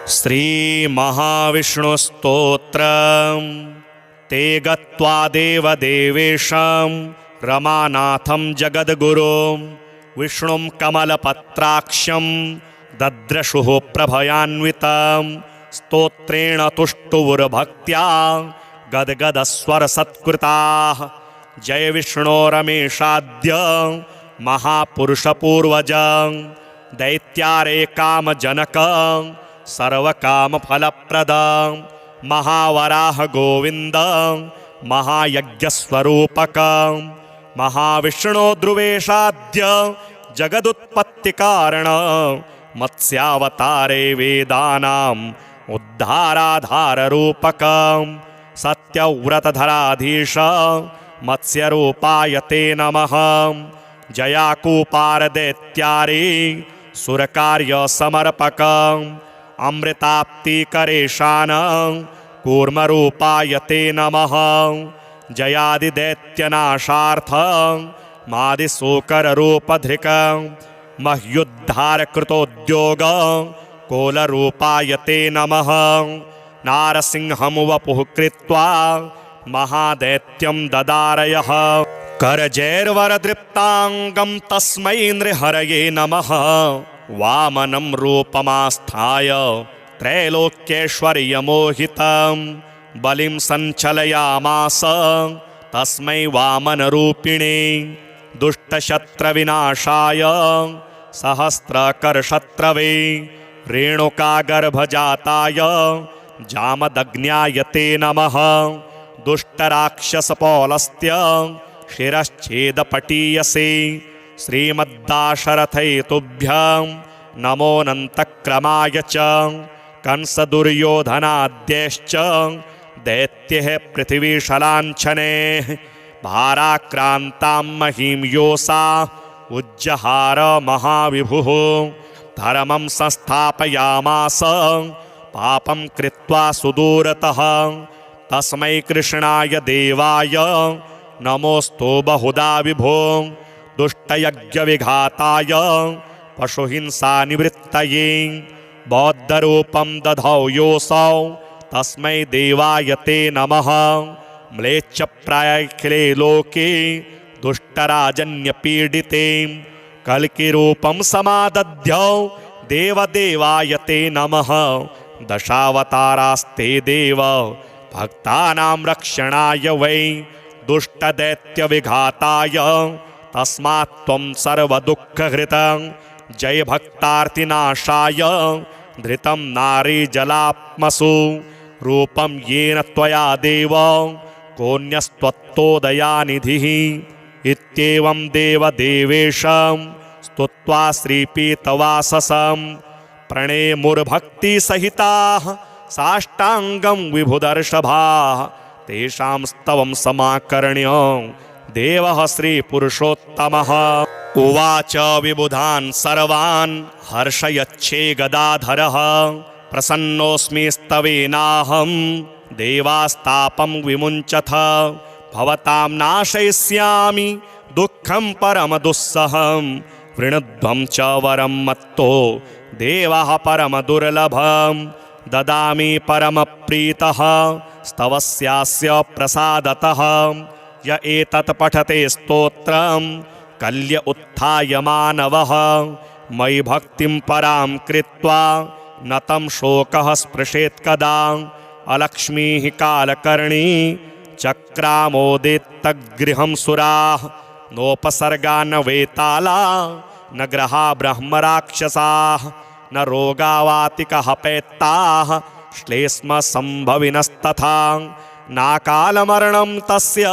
श्री महाविष्णुस्तोत्रम् ते गत्वा देवदेवेशं रमानाथं जगद्गुरुं विष्णुं कमलपत्राक्षं दद्रशुः प्रभयान्वितं स्तोत्रेण तुष्टुवुर्भक्त्या गद्गदस्वरसत्कृताः। जय विष्णो रमेशाद्य महापुरुषपूर्वजं दैत्यारे कामजनकं सर्वकामफलप्रदं महावराह गोविन्दं महायज्ञस्वरूपकं महाविष्णो ध्रुवेशाद्य जगदुत्पत्तिकारणं मत्स्यावतारे वेदानाम् उद्धाराधाररूपकं सत्यव्रतधराधीश मत्स्यरूपाय ते नमः। जयाकूपारदैत्यारे सुरकार्यसमर्पकम् अमृताप्तिकरेशानं कूर्मरूपाय ते नमः। जयादिदैत्यनाशार्थं मादिशूकररूपधृकं मह्युद्धारकृतोद्योगं कोलरूपाय ते नमः। नारसिंहं वपुः कृत्वा महादैत्यं ददारयः करजैर्वरदृप्ताङ्गं तस्मै नृहरये नमः। वामनं रूपमास्थाय त्रैलोक्यैश्वर्यमोहितं बलिं सञ्चलयामास तस्मै वामनरूपिणे। दुष्टशत्रविनाशाय सहस्रकरशत्रवे रेणुकागर्भजाताय जामदग्न्याय ते नमः। दुष्टराक्षसपौलस्त्य शिरश्छेदपटीयसे श्रीमद्दाशरथैतुभ्यं नमोऽनन्तक्रमाय च। कंसदुर्योधनाद्यैश्च दैत्यैः पृथिवीशलाञ्छनैः भाराक्रान्तां महीं योषा उज्जहार महाविभुः। धर्मं संस्थापयामास पापं कृत्वा सुदूरतः तस्मै कृष्णाय देवाय नमोऽस्तु बहुधा विभो। दुष्टयज्ञविघाताय पशुहिंसानिवृत्तये बौद्धरूपं दधौ योऽसौ तस्मै देवाय ते नमः। म्लेच्छप्रायाखिले लोके दुष्टराजन्यपीडिते कल्किरूपं समादध्यौ देवदेवाय ते नमः। दशावतारास्ते देव भक्तानां रक्षणाय वै दुष्टदैत्यविघाताय तस्मात् त्वं सर्वदुःखहृतं। जय भक्तार्तिनाशाय धृतं नारीजलात्मसु रूपं येन त्वया देव कोऽन्यस्त्वत्तोदयानिधिः। इत्येवं देवदेवेशं स्तुत्वा श्रीपीतवाससं प्रणेमुर्भक्तिसहिताः साष्टाङ्गं विभुदर्षभाः तेषां स्तवं समाकर्ण्य देवः श्रीपुरुषोत्तमः। उवाच विबुधान् सर्वान् हर्षयच्छे गदाधरः प्रसन्नोऽस्मि स्तवेनाहं देवास्तापं विमुञ्चथ। भवतां नाशयिष्यामि दुःखं परमदुस्सहं वृणध्वं च वरं मत्तो देवः परमदुर्लभं। ददामि परमप्रीतः स्तवस्यास्य प्रसादतः य एतत् पठते स्तोत्रं कल्य उत्थाय मानवः। मयि भक्तिं परां कृत्वा न तं शोकः स्पृशेत् कदा। अलक्ष्मीः कालकर्णी चक्रामोदितगृहं सुराः नोपसर्गा न वेताला न ग्रहा ब्रह्मराक्षसाः न रोगावातिकः पैत्ताः श्लेष्मसम्भविनस्तथा। नाकालमरणं तस्य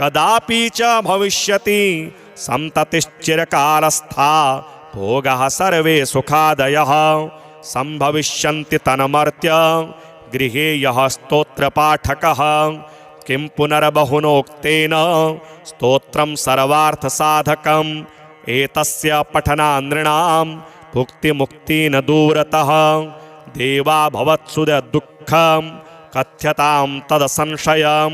कदापि च भविष्यति सन्ततिश्चिरकालस्था भोगः सर्वे सुखादयः सम्भविष्यन्ति तन्मर्त्य गृहे यः स्तोत्रपाठकः। किं पुनर्बहुनोक्तेन स्तोत्रं सर्वार्थसाधकम् एतस्य पठनानृणां भुक्तिमुक्ति न दूरतः। देवा भवत्सुदुःखं कथ्यतां तदसंशयं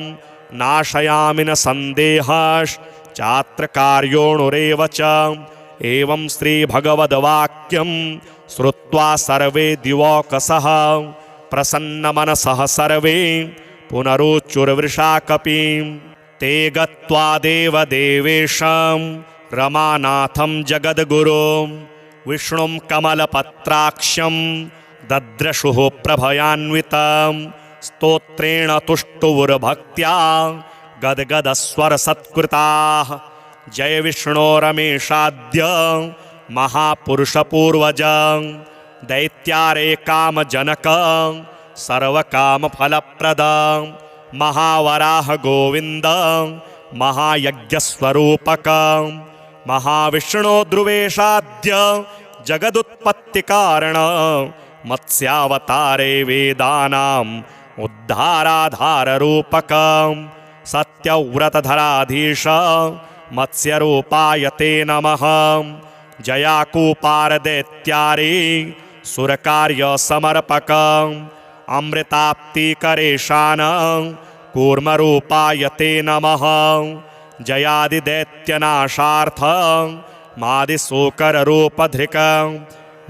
नाशयामि न सन्देहश्चात्र कार्योणुरेव च। एवं श्रीभगवद्वाक्यं श्रुत्वा सर्वे दिवौकसः प्रसन्नमनसः सर्वे पुनरुच्चुर्वृषा कपिं ते गत्वा देवदेवेशं रमानाथं जगद्गुरुं विष्णुं कमलपत्राक्षं दद्रशुः प्रभयान्वितं स्तोत्रेण तुष्टुवुर्भक्त्या गद्गदस्वरसत्कृताः जय विष्णो रमेशाद्य महापुरुषपूर्वजं दैत्यारे कामजनकं सर्वकामफलप्रदं महावराह गोविन्दं महायज्ञस्वरूपकं महाविष्णो ध्रुवेशाद्य जगदुत्पत्तिकारणं मत्स्यावतारे वेदानाम् उद्धाराधाररूपकं सत्यव्रतधराधीश मत्स्यरूपाय ते नमः जयाकूपारदैत्यारे सुरकार्यसमर्पकम् अमृताप्तिकरेशानं कूर्मरूपाय ते नमः जयादिदैत्यनाशार्थं मादिशोकररूपधृकं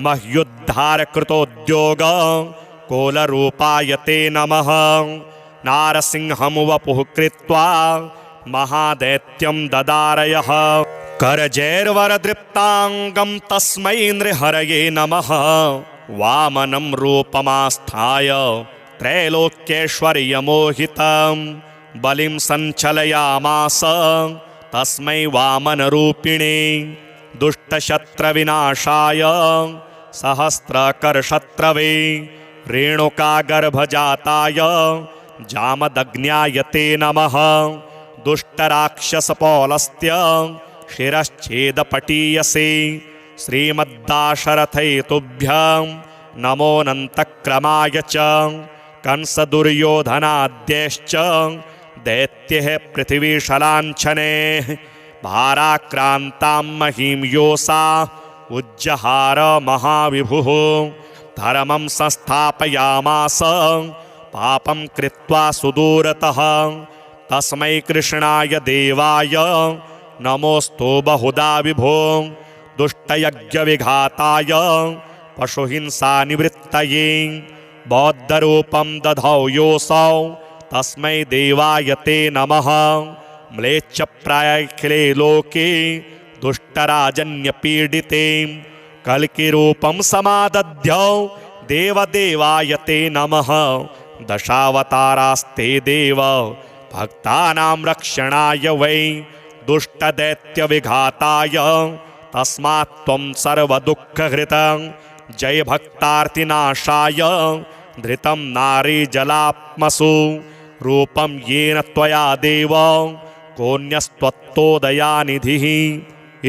मह्युद्धारकृतोद्योगं कोलरूपाय ते नमः नारसिंहं वपुः कृत्वा महादैत्यं ददारयः करजैर्वरदृप्ताङ्गं तस्मै नृहरये नमः वामनं रूपमास्थाय त्रैलोक्यैश्वर्यमोहितं बलिं सञ्चलयामास तस्मै वामनरूपिणे दुष्टशत्रविनाशाय सहस्रकरशत्रवे रेणुकागर्भजाताय जामदग्न्याय ते नमः दुष्टराक्षसपौलस्त्य शिरश्छेदपटीयसे श्रीमद्दाशरथैतुभ्यं नमोऽनन्तक्रमाय च कंसदुर्योधनाद्यैश्च दैत्यैः पृथिवीशलाञ्छनैः भाराक्रान्तां महीं योषा उज्जहार महाविभुः धर्मं संस्थापयामास पापं कृत्वा सुदूरतः तस्मै कृष्णाय देवाय नमोऽस्तु बहुधा विभो दुष्टयज्ञविघाताय पशुहिंसानिवृत्तये बौद्धरूपं दधौ योऽसौ तस्मै देवाय ते नमः म्लेच्छप्रायाखिले लोके दुष्टराजन्यपीडिते कल्किरूपं समादध्यौ देवदेवाय ते नमः दशावतारास्ते देव भक्तानां रक्षणाय वै दुष्टदैत्यविघाताय तस्मात् त्वं सर्वदुःखहृतं जय भक्तार्तिनाशाय धृतं नारीजलात्मसु रूपं येन त्वया देव कोऽन्यस्त्वत्तोदयानिधिः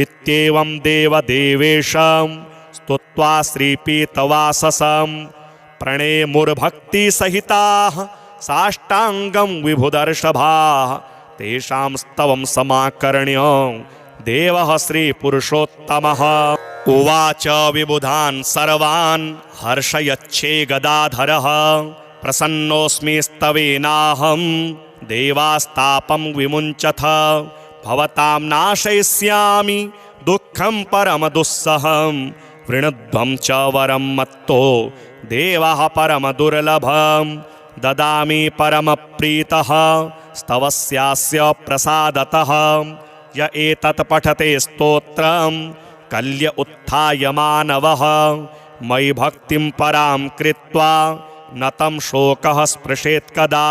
इत्येवं देवदेवेशं स्तुत्वा श्रीपीतवाससं प्रणेमुर्भक्तिसहिताः साष्टाङ्गं विभुदर्षभाः तेषां स्तवं समाकर्ण्य देवः श्रीपुरुषोत्तमः उवाच विबुधान् सर्वान् हर्षयच्छे गदाधरः प्रसन्नोऽस्मि स्तवेनाहं देवास्तापं विमुञ्चथ भवतां नाशयिष्यामि दुःखं परमदुस्सहं वृणध्वं च वरं मत्तो देवः परमदुर्लभं ददामि परमप्रीतः स्तवस्यास्य प्रसादतः य एतत् पठते स्तोत्रं कल्य उत्थाय मानवः मयि भक्तिं परां कृत्वा न तं शोकः स्पृशेत् कदा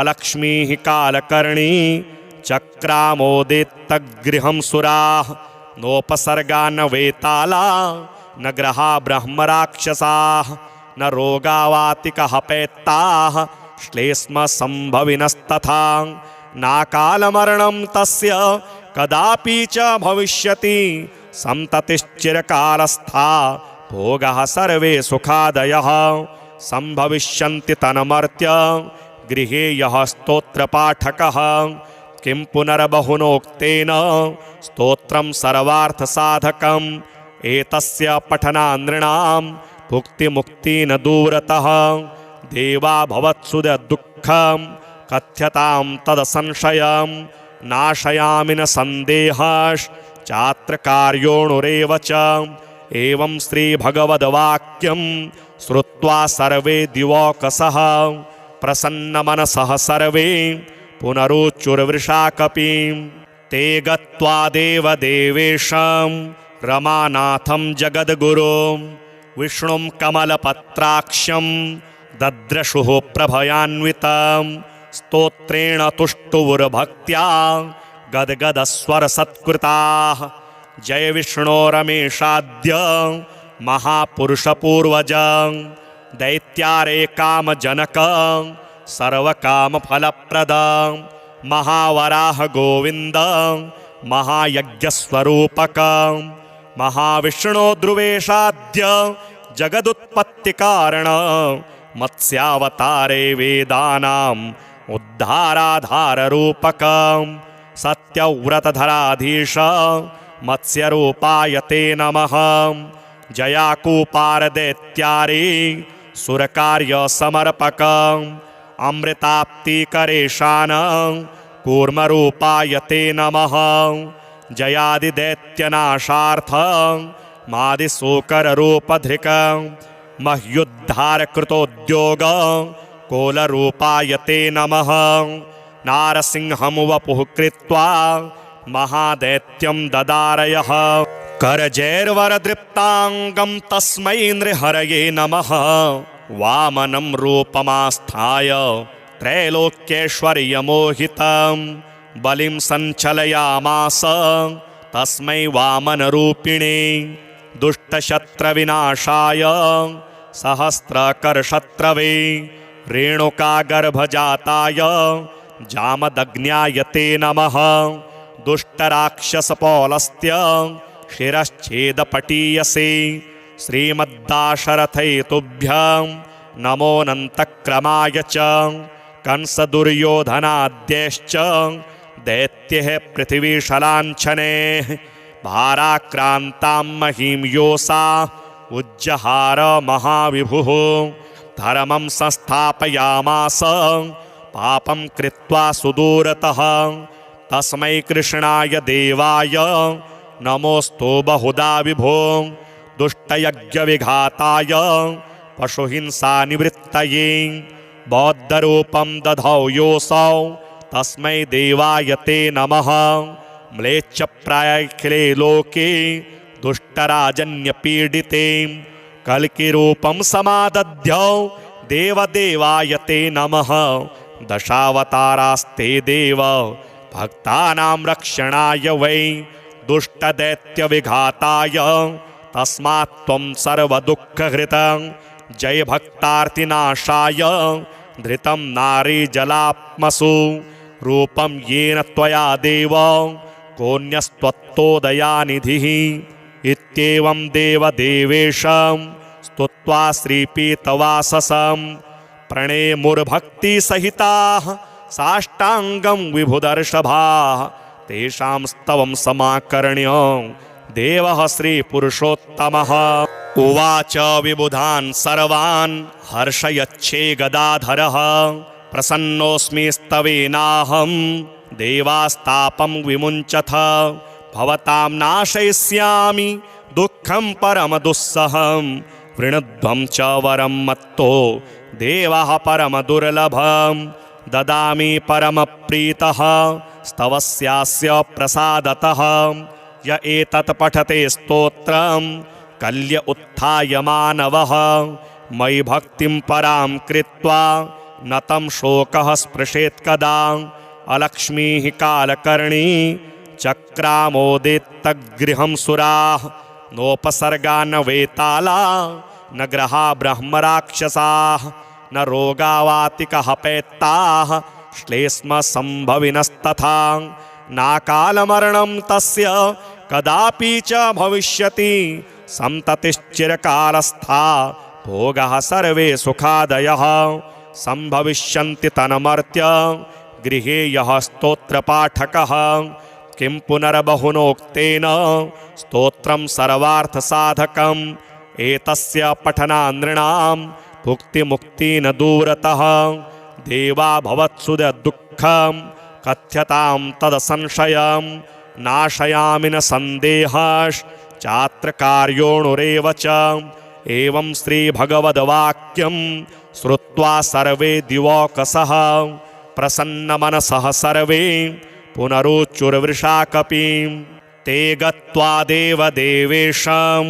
अलक्ष्मीः कालकर्णी चक्रामोदेत्तगृहं सुराः नोपसर्गा न वेताला न ग्रहा ब्रह्मराक्षसाः न रोगावातिकः पैत्ताः श्लेष्म संभविनस्तथा नाकालमरणं तस्य कदापि च भविष्यति संततिश्चिरकालस्था भोगः सर्वे सुखादयः संभविष्यन्ति तन्मर्त्य गृहे यः स्तोत्रपाठकः किं पुनर्बहुनोक्तेन स्तोत्रं सर्वार्थसाधकम् एतस्य पठनानृणां भुक्तिमुक्ति न दूरतः देवा भवत्सुदुःखं कथ्यतां तदसंशयं नाशयामि न सन्देहश्चात्र कार्योणुरेव च एवं श्रीभगवद्वाक्यं श्रुत्वा सर्वे दिवौकसः प्रसन्नमनसः सर्वे पुनरुच्चुर्वृषा कपिं ते गत्वा देवदेवेशं रमानाथं जगद्गुरुं विष्णुं कमलपत्राक्षं दद्रशुः प्रभयान्वितं स्तोत्रेण तुष्टुवुर्भक्त्या गद्गदस्वरसत्कृताः जय विष्णो रमेशाद्य महापुरुषपूर्वज दैत्यारे कामजनक सर्वकामफलप्रद महावराह गोविन्द महायज्ञस्वरूपक महाविष्णो ध्रुवेशाद्य जगदुत्पत्तिकारण मत्स्यावतारे वेदानाम् उद्धाराधाररूपक सत्यव्रतधराधीश मत्स्यरूपाय ते नमः जयाकूपारदैत्यारे सुरकार्यसमर्पक अमृताप्तिकरेशान कूर्मरूपाय ते नमः जयादिदैत्यनाशार्थ मादिशूकररूपधृक मह्युद्धारकृतोद्योग कोलरूपाय ते नमः नारसिंहं वपुः कृत्वा महादैत्यं ददारयः करजैर्वरदृप्ताङ्गं तस्मै नृहरये नमः वामनं रूपमास्थाय त्रैलोक्यैश्वर्यमोहितं बलिं सञ्चलयामास तस्मै वामनरूपिणे दुष्टशत्रविनाशाय सहस्रकरशत्रवे रेणुकागर्भजाताय जामदग्न्याय ते नमः दुष्टराक्षसपौलस्त्य शिरश्छेदपटीयसे श्रीमद्दाशरथैतुभ्यं नमोऽनन्तक्रमाय च कंसदुर्योधनाद्यैश्च दैत्यैः पृथिवीशलाञ्छनैः भाराक्रान्तां महीं योषा उज्जहार महाविभुः धर्मं संस्थापयामास पापं कृत्वा सुदूरतः तस्मै कृष्णाय देवाय नमोऽस्तु बहुधा विभो दुष्टयज्ञविघाताय पशुहिंसानिवृत्तये बौद्धरूपं दधौ योऽसौ तस्मै देवाय ते नमः म्लेच्छप्रायाखिले लोके दुष्टराजन्यपीडिते कल्किरूपं समादध्यौ देवदेवाय ते नमः दशावतारास्ते देव भक्तानां रक्षणाय वै दुष्टदैत्यविघाताय तस्मात् त्वं सर्वदुःखहृतं जय भक्तार्तिनाशाय धृतं नारीजलात्मसु रूपं येन त्वया देव कोऽन्यस्त्वत्तोदयानिधिः इत्येवं देवदेवेशं स्तुत्वा श्रीपीतवाससं प्रणेमुर्भक्तिसहिताः साष्टाङ्गं विभुदर्षभाः तेषां स्तवं समाकर्ण्य देवः श्रीपुरुषोत्तमः उवाच विबुधान् सर्वान् हर्षयच्छे गदाधरः प्रसन्नोऽस्मि स्तवेनाहं देवास्तापं विमुञ्चथ भवतां नाशयिष्यामि दुःखं परमदुस्सहं वृणध्वं च वरं मत्तो देवः परमदुर्लभं ददामि परमप्रीतः स्तवस्यास्य प्रसादतः य एतत् पठते स्तोत्रं कल्य उत्थाय मानवः मयि भक्तिं परां कृत्वा न तं शोकः स्पृशेत् कदा अलक्ष्मीः कालकर्णी चक्रामोदेत्तगृहं सुराः नोपसर्गा न वेताला न ग्रहा ब्रह्मराक्षसाः न रोगावातिकः पैत्ताः श्लेष्मसम्भविनस्तथा नाकालमरणं तस्य कदापि च भविष्यति सन्ततिश्चिरकालस्था भोगाः सर्वे सुखादयः सम्भविष्यन्ति तन्मर्त्य गृहे यः स्तोत्रपाठकः किं पुनर्बहुनोक्तेन स्तोत्रं सर्वार्थसाधकम् एतस्य पठनानृणां भुक्तिमुक्तिः न दूरतः देवा भवत्सुदुःखं कथ्यतां तदसंशयं नाशयामि न सन्देहः चात्र कार्योणुरेव च। एवं श्रीभगवद्वाक्यं श्रुत्वा सर्वे दिवौकसः प्रसन्नमनसः सर्वे पुनरुच्चुर्वृषा कपिं। ते गत्वा देवदेवेशं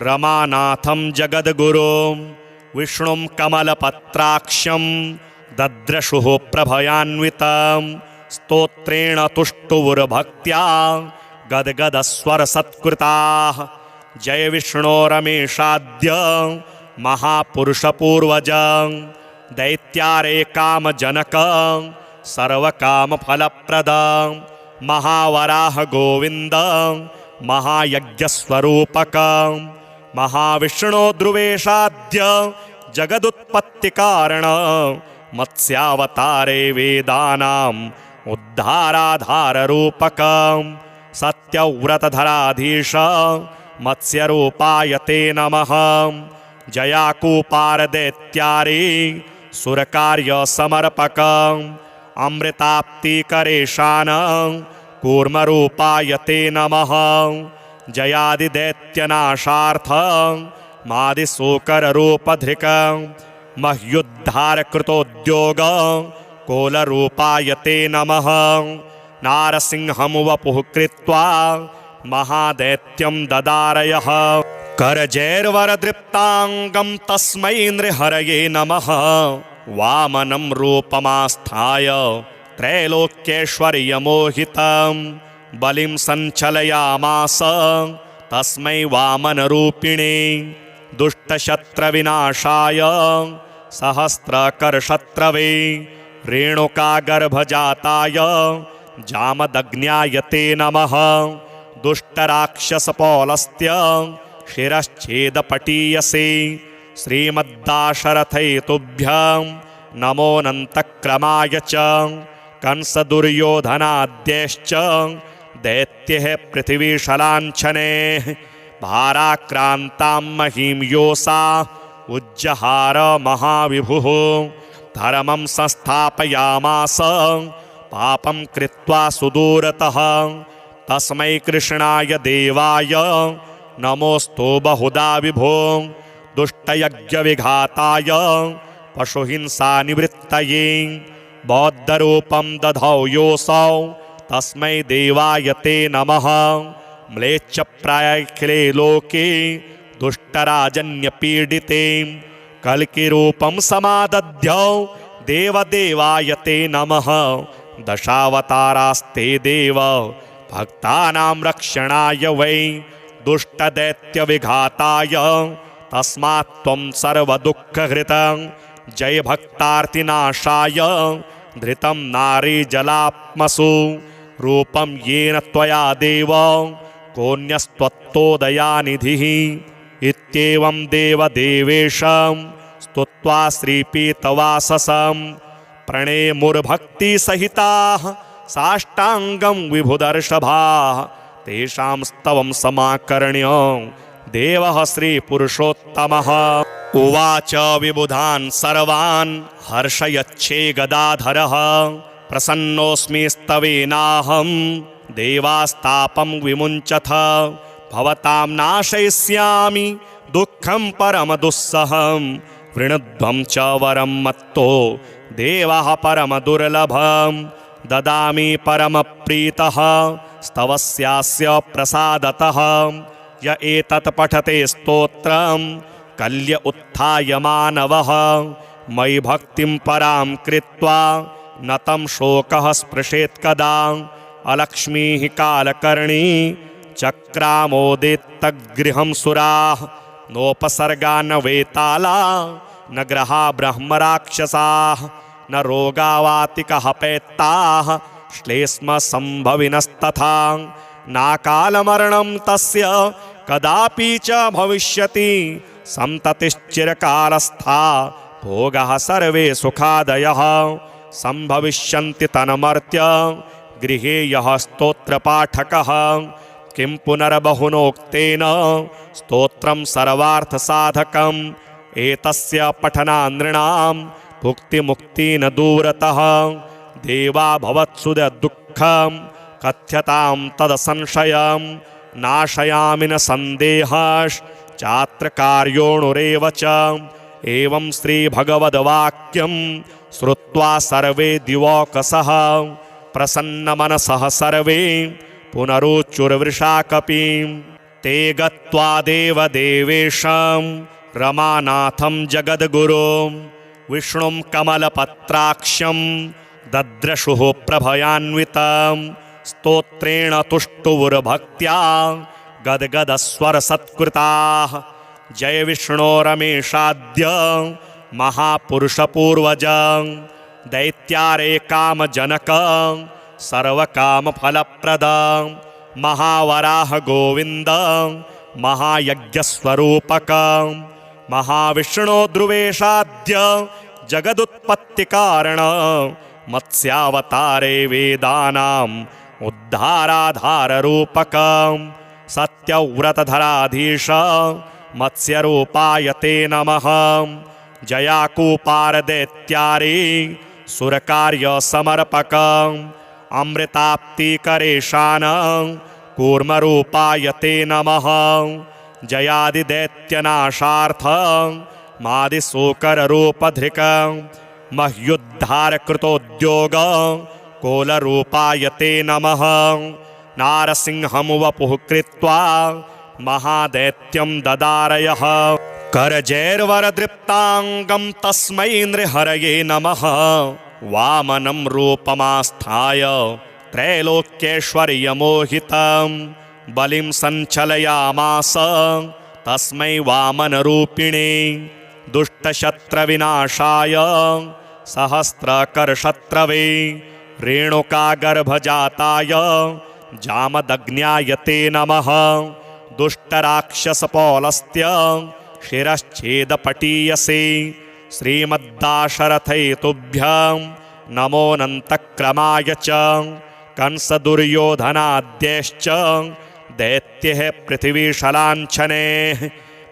रमानाथं जगद्गुरुं विष्णुं कमलपत्राक्षं दद्रशुः प्रभयान्वितं। स्तोत्रेण तुष्टुवुर्भक्त्या गद्गदस्वरसत्कृताः। जय विष्णोरमेशाद्य महापुरुषपूर्वजं दैत्यारे कामजनकं सर्वकामफलप्रदं महावराह गोविन्दं महायज्ञस्वरूपकं महाविष्णो ध्रुवेशाद्य जगदुत्पत्तिकारणं मत्स्यावतारे वेदानाम् उद्धाराधाररूपकं सत्यव्रतधराधीश मत्स्यरूपाय ते नमः। जयाकूपारदैत्यारे सुरकार्यसमर्पकं अमृताप्तिकरेशानं कूर्मरूपाय ते नमः। जयादिदैत्यनाशार्थं मादिशूकररूपधृकं मह्युद्धारकृतोद्योगं कोलरूपाय ते नमः। नारसिंहं वपुः कृत्वा महादैत्यं ददारयः करजैर्वरदृप्ताङ्गं तस्मै नृहरये नमः। वामनं रूपमास्थाय त्रैलोक्यैश्वर्यमोहितं बलिं सञ्चलयामास तस्मै वामनरूपिणे। दुष्टशत्रविनाशाय सहस्रकरशत्रवे रेणुकागर्भजाताय जामदग्न्याय ते नमः। दुष्टराक्षसपौलस्त्य शिरश्छेदपटीयसे श्रीमद्दाशरथैतुभ्यं नमोऽनन्तक्रमाय च। कंसदुर्योधनाद्यैश्च दैत्यैः पृथिवीशलाञ्छनैः भाराक्रान्तां महीं योषा उज्जहार महाविभुः। धर्मं संस्थापयामास पापं कृत्वा सुदूरतः तस्मै कृष्णाय देवाय नमोऽस्तु बहुधा विभो। दुष्टयज्ञविघाताय पशुहिंसानिवृत्तये बौद्धरूपं दधौ योऽसौ तस्मै देवाय ते नमः। म्लेच्छप्रायाखिले लोके दुष्टराजन्यपीडिते कल्किरूपं समादध्यौ देवदेवाय ते नमः। दशावतारास्ते देव भक्तानां रक्षणाय वै दुष्टदैत्यविघाताय तस्मात् त्वं सर्वदुःखहृतं। जय भक्तार्तिनाशाय धृतं नारीजलात्मसु रूपं येन त्वया देव कोऽन्यस्त्वत्तोदयानिधिः। इत्येवं देवदेवेशं स्तुत्वा श्रीपीतवाससं प्रणेमुर्भक्तिसहिताः साष्टाङ्गं विभुदर्षभाः। तेषां स्तवं समाकर्ण्य देवः श्रीपुरुषोत्तमः उवाच विबुधान् सर्वान् हर्षयच्छे गदाधरः। प्रसन्नोऽस्मि स्तवेनाहं देवास्तापं विमुञ्चथ। भवतां नाशयिष्यामि दुःखं परमदुस्सहं वृणध्वं च वरं मत्तो देवः परमदुर्लभं। ददामि परमप्रीतः स्तवस्यास्य प्रसादतः। य एतत् पठते स्तोत्रं कल्य उत्थाय मानवः। मयि भक्तिं परां कृत्वा न तं शोकः स्पृशेत् कदा। अलक्ष्मीः कालकर्णी चक्रामोदेत्तगृहं सुराः नोपसर्गा न वेताला न ग्रहा ब्रह्मराक्षसाः न रोगावातिकः पैत्ताः श्लेष्म संभविनस्तथा। नाकालमरणं तस्य कदापि च भविष्यति संततिश्चिरकालस्था भोगाः सर्वे सुखादयः। संभविष्यन्ति तन्मर्त्य गृहे यः स्तोत्रपाठकः। किं पुनर्बहुनोक्तेन स्तोत्रं सर्वार्थसाधकम्। एतस्य पठनानृणां भुक्तिमुक्ति न दूरतः। देवा भवत्सुदुःखं कथ्यतां तदसंशयं नाशयामि न सन्देहश्चात्र कार्योऽणुरेव च। एवं श्रीभगवद्वाक्यं श्रुत्वा सर्वे दिवौकसः प्रसन्नमनसः सर्वे पुनरुच्चुर्वृषा कपिं। ते गत्वा देवदेवेशं रमानाथं जगद्गुरुं विष्णुं कमलपत्राक्षं दद्रशुः प्रभयान्वितं। स्तोत्रेण तुष्टुवुर्भक्त्या गद्गदस्वरसत्कृताः। जय विष्णो रमेशाद्य महापुरुषपूर्वज दैत्यारे कामजनक सर्वकामफलप्रद महावराह गोविन्द महायज्ञस्वरूपक। महाविष्णो ध्रुवेशाद्य जगदुत्पत्तिकारण मत्स्यावतारे वेदानाम् उद्धाराधाररूपक। सत्यव्रतधराधीश मत्स्यरूपाय ते नमः। जयाकूपारदैत्यारे सुरकार्यसमर्पक अमृताप्तिकरेशान कूर्मरूपाय ते नमः। जयादिदैत्यनाशार्थ मादिशूकररूपधृक मह्युद्धारकृतोद्योग कोलरूपाय ते नमः। नारसिंहं वपुः कृत्वा महादैत्यं ददारयः करजैर्वरदृप्ताङ्गं तस्मै नृहरये नमः। वामनं रूपमास्थाय त्रैलोक्यैश्वर्यमोहितं बलिं सञ्चलयामास तस्मै वामनरूपिणे। दुष्टशत्रविनाशाय सहस्रकरशत्रवे रेणुकागर्भजाताय जामदग्न्याय ते नमः। दुष्टराक्षसपौलस्त्य शिरश्छेदपटीयसे श्रीमद्दाशरथैतुभ्यं नमोऽनन्तक्रमाय च। कंसदुर्योधनाद्यैश्च दैत्यैः पृथिवीशलाञ्छनैः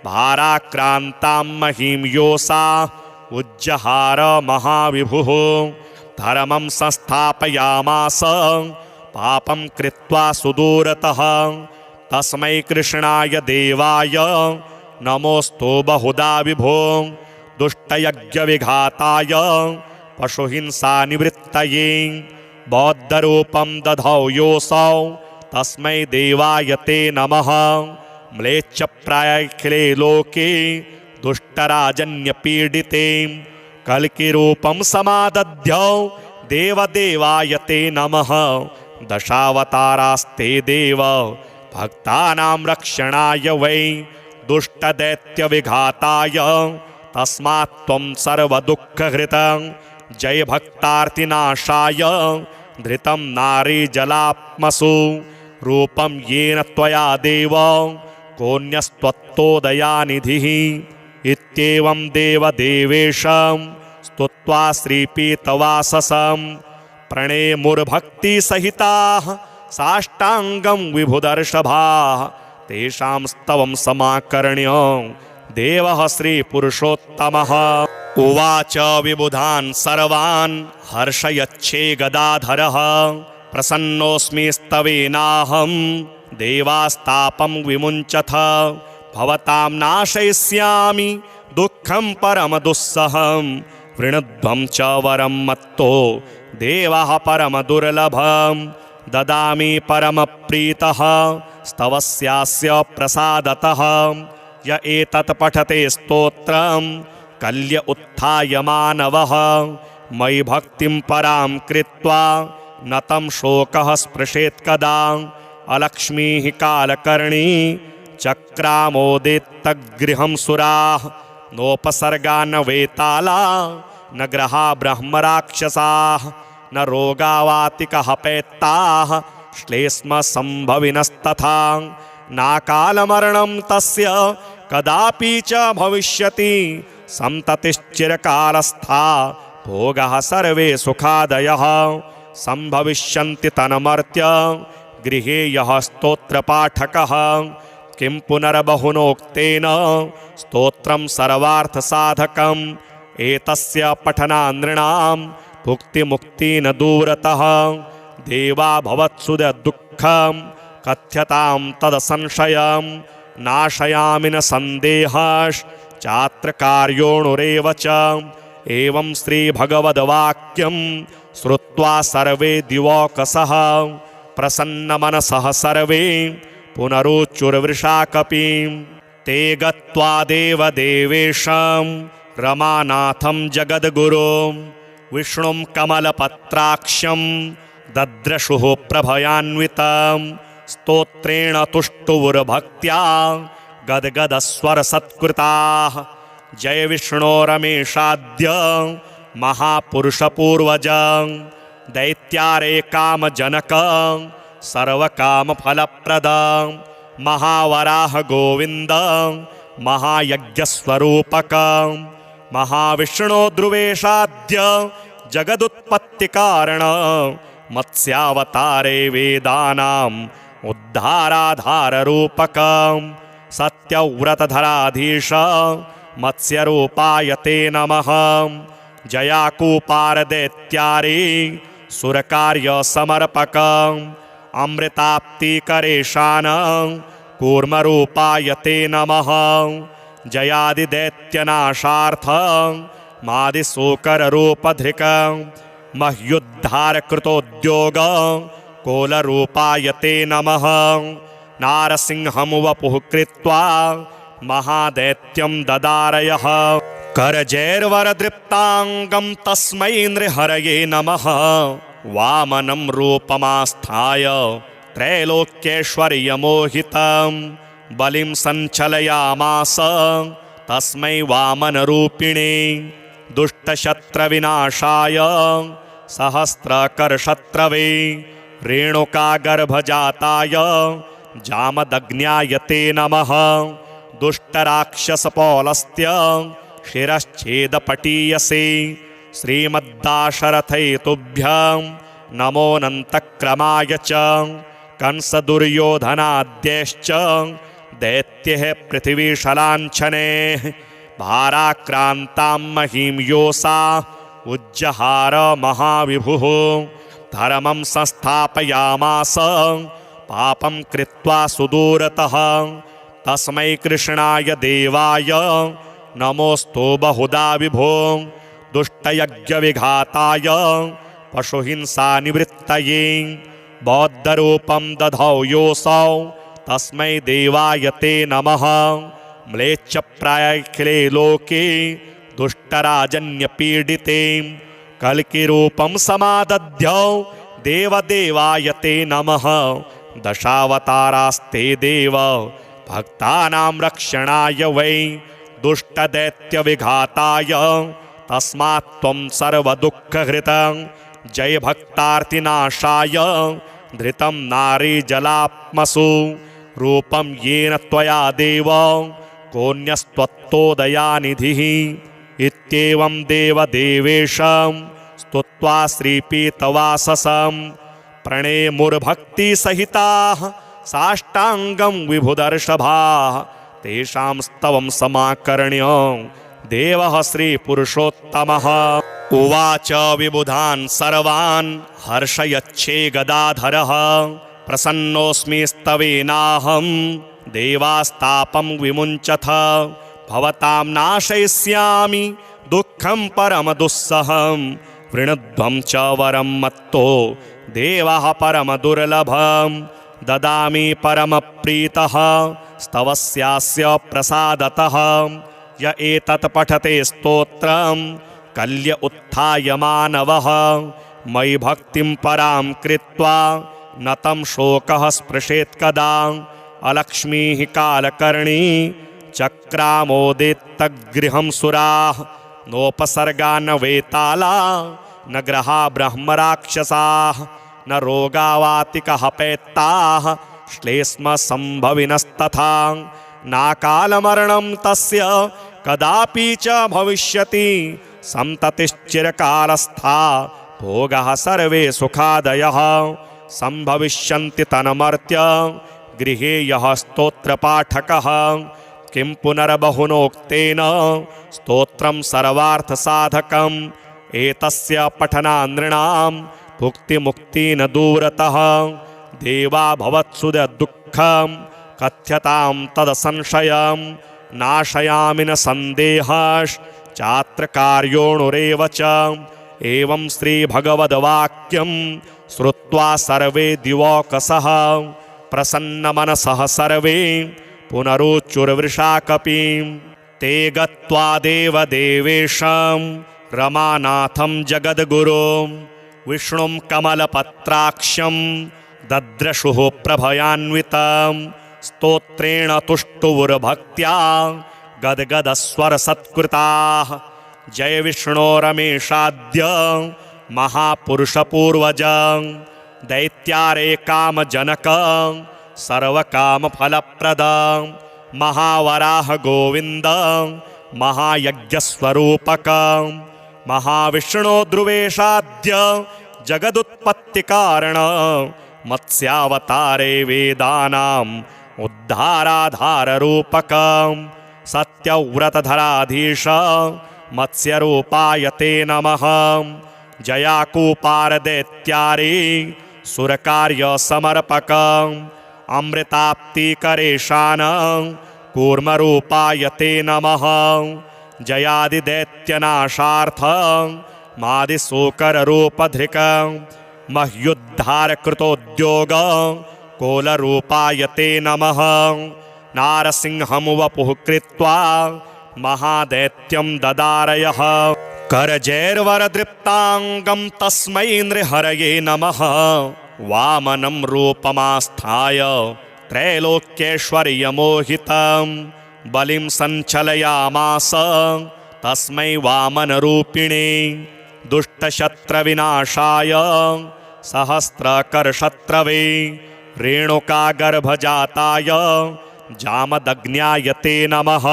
भाराक्रान्तां महीं योषा उज्जहार महाविभुः। धर्मं संस्थापयामास पापं कृत्वा सुदूरतः तस्मै कृष्णाय देवाय नमोऽस्तु बहुधा विभो। दुष्टयज्ञविघाताय पशुहिंसानिवृत्तये बौद्धरूपं दधौ योऽसौ तस्मै देवाय ते नमः। म्लेच्छप्रायाखिले लोके दुष्टराजन्यपीडिते कल्किरूपं समादध्यौ देवदेवाय ते नमः। दशावतारास्ते देव भक्तानां रक्षणाय वै दुष्टदैत्यविघाताय तस्मात् त्वं सर्वदुःखहृतं। जय भक्तार्तिनाशाय धृतं नारीजलात्मसु रूपं येन त्वया देव कोऽन्यस्त्वत्तोदयानिधिः। इत्येवं देवदेवेशं स्तुत्वा श्रीपीतवाससं प्रणेमुर्भक्तिसहिताः साष्टाङ्गं विभुदर्षभाः। तेषां स्तवं समाकर्ण्य देवः श्रीपुरुषोत्तमः उवाच विबुधान् सर्वान् हर्षयच्छे गदाधरः। प्रसन्नोऽस्मि स्तवेनाहं देवास्तापं विमुञ्चथ। भवतां नाशयिष्यामि दुःखं परमदुस्सहं वृणध्वं च वरं मत्तो देवः परमदुर्लभं। ददामि परमप्रीतः स्तवस्यास्य प्रसादतः। य एतत् पठते स्तोत्रं कल्य उत्थाय मानवः। मयि भक्तिं परां कृत्वा न तं शोकः स्पृशेत् कदा। अलक्ष्मीः कालकर्णी चक्रामोदितगृहं सुराः नोपसर्गा न वेताला न ग्रहा ब्रह्मराक्षसाः न रोगावातिकः पैत्ताः श्लेष्मसम्भविनस्तथा। नाकालमरणं तस्य कदापि च भविष्यति। सन्ततिश्चिरकालस्था भोगः सर्वे सुखादयः सम्भविष्यन्ति तन्मर्त्य गृहे यः स्तोत्रपाठकः। किं पुनर्बहुनोक्तेन स्तोत्रं सर्वार्थसाधकम्। एतस्य पठनानृणां भुक्तिमुक्ति न दूरतः। देवा भवत्सुदुःखं कथ्यतां तदसंशयं नाशयामि न सन्देहश्चात्र कार्योऽणुरेव च। एवं श्रीभगवद्वाक्यं श्रुत्वा सर्वे दिवौकसः प्रसन्नमनसः सर्वे पुनरुच्चुर्वृषा कपिं। ते गत्वा देवदेवेशं रमानाथं जगद्गुरुं विष्णुं कमलपत्राक्षं दद्रशुः प्रभयान्वितं। स्तोत्रेण तुष्टुवुर्भक्त्या गद्गदस्वरसत्कृताः। जय विष्णो रमेशाद्य महापुरुषपूर्वजं दैत्यारे कामजनकं सर्वकामफलप्रदं महावराह गोविन्दं महायज्ञस्वरूपकं महाविष्णो ध्रुवेशाद्य जगदुत्पत्तिकारणं मत्स्यावतारे वेदानाम् उद्धाराधाररूपकं सत्यव्रतधराधीश मत्स्यरूपाय ते नमः। जयाकूपारदैत्यारे सुरकार्यसमर्पकं अमृताप्तिकरेशानं कूर्मरूपाय ते नमः। जयादिदैत्यनाशार्थं मादिशूकररूपधृकं मह्युद्धारकृतोद्योगं कोलरूपाय ते नमः। नारसिंहं वपुः कृत्वा महादैत्यं ददारयः करजैर्वरदृप्ताङ्गं तस्मै नृहरये नमः। वामनं रूपमास्थाय त्रैलोक्यैश्वर्यमोहितं बलिं सञ्चलयामास तस्मै वामनरूपिणे। दुष्टशत्रविनाशाय सहस्रकरशत्रवे रेणुकागर्भजाताय जामदग्न्याय ते नमः। दुष्टराक्षसपौलस्त्य शिरश्छेदपटीयसे श्रीमद्दाशरथैतुभ्यं नमोऽनन्तक्रमाय च। कंसदुर्योधनाद्यैश्च दैत्यैः पृथिवीशलाञ्छनैः भाराक्रान्तां महीं योषा उज्जहार महाविभुः। धर्मं संस्थापयामास पापं कृत्वा सुदूरतः तस्मै कृष्णाय देवाय नमोऽस्तु बहुधा विभो। दुष्टयज्ञविघाताय पशुहिंसानिवृत्तये बौद्धरूपं दधौ योऽसौ तस्मै देवाय ते नमः। म्लेच्छप्रायाखिले लोके दुष्टराजन्यपीडिते कल्किरूपं समादध्यौ देवदेवाय ते नमः। दशावतारास्ते देव भक्तानां रक्षणाय वै दुष्टदैत्यविघाताय तस्मात् त्वं सर्वदुःखहृतं। जय भक्तार्तिनाशाय धृतं नारीजलात्मसु रूपं येन त्वया देव कोऽन्यस्त्वत्तोदयानिधिः। इत्येवं देवदेवेशं स्तुत्वा श्रीपीतवाससं प्रणेमुर्भक्तिसहिताः साष्टाङ्गं विभुदर्षभाः। तेषां स्तवं समाकर्ण्य देवः श्रीपुरुषोत्तमः उवाच विबुधान् सर्वान् हर्षयच्छे गदाधरः। प्रसन्नोऽस्मि स्तवेनाहं देवास्तापं विमुञ्चथ। भवतां नाशयिष्यामि दुःखं परमदुस्सहं वृणध्वं च वरं मत्तो देवः परमदुर्लभं। ददामि परमप्रीतः स्तवस्यास्य प्रसादतः। य एतत् पठते स्तोत्रं कल्य उत्थाय मानवः। मयि भक्तिं परां कृत्वा न तं शोकः स्पृशेत् कदा। अलक्ष्मीः कालकर्णी चक्रामोदेत्तगृहं सुराः। नोपसर्गा न वेताला न ग्रहा ब्रह्मराक्षसाः। न रोगावातिकः पैत्ताः श्लेष्म संभविनस्तथा। नाकालमरणं तस्य कदापि च भविष्यति। संततिश्चिरकालस्था भोगः सर्वे सुखादयः। संभविष्यन्ति तन्मर्त्य गृहे यः स्तोत्रपाठकः। किं पुनर्बहुनोक्तेन स्तोत्रं सर्वार्थसाधकम्। एतस्य पठनान् नृणां भुक्तिमुक्ति न दूरतः। देवा भवत्सुद दुःखं कथ्यतां तदसंशयं नाशयामि न संदेहश्चात्र कार्योऽणुरेव च। एवं श्रीभगवद्वाक्यं श्रुत्वा सर्वे दिवौकसः प्रसन्नमनसः सर्वे पुनरुच्चुर्वृषा कपिं। ते गत्वा देवदेवेशं रमानाथं जगद्गुरुं विष्णुं कमलपत्राक्षं दद्रशुः प्रभयान्वितं। स्तोत्रेण तुष्टुवुर्भक्त्या गद्गदस्वरसत्कृताः। जय विष्णो रमेशाद्य महापुरुषपूर्वज दैत्यारे कामजनक सर्वकामफलप्रद महावराह गोविन्द महायज्ञस्वरूपक। महाविष्णो ध्रुवेशाद्य जगदुत्पत्तिकारण मत्स्यावतारे वेदानाम् उद्धाराधाररूपक। सत्यव्रतधराधीश मत्स्यरूपाय ते नमः। जयाकूपारदैत्यारे सुरकार्यसमर्पक अमृताप्तिकरेशान कूर्मरूपाय ते नमः। जयादिदैत्यनाशार्थ मादिशूकररूपधृक मह्युद्धारकृतोद्योग कोलरूपाय ते नमः। नारसिंहं वपुः कृत्वा महादैत्यं ददारयः करजैर्वरदृप्ताङ्गं तस्मै नृहरये नमः। वामनं रूपमास्थाय त्रैलोक्यैश्वर्यमोहितं बलिं सञ्चलयामास तस्मै वामनरूपिणे। दुष्टशत्रविनाशाय सहस्रकरशत्रवे रेणुकागर्भजाताय जामदग्न्याय ते नमः।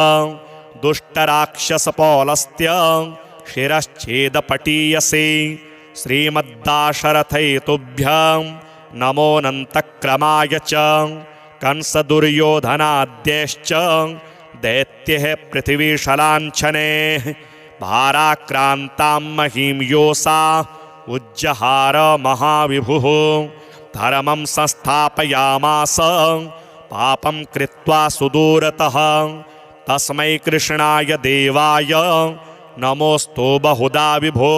दुष्टराक्षसपौलस्त्य शिरश्छेदपटीयसे श्रीमद्दाशरथैतुभ्यं नमोऽनन्तक्रमाय च। कंसदुर्योधनाद्यैश्च दैत्यैः पृथिवीशलाञ्छनैः भाराक्रान्तां महीं योषा उज्जहार महाविभुः। धर्मं संस्थापयामास पापं कृत्वा सुदूरतः तस्मै कृष्णाय देवाय नमोऽस्तु बहुधा विभो।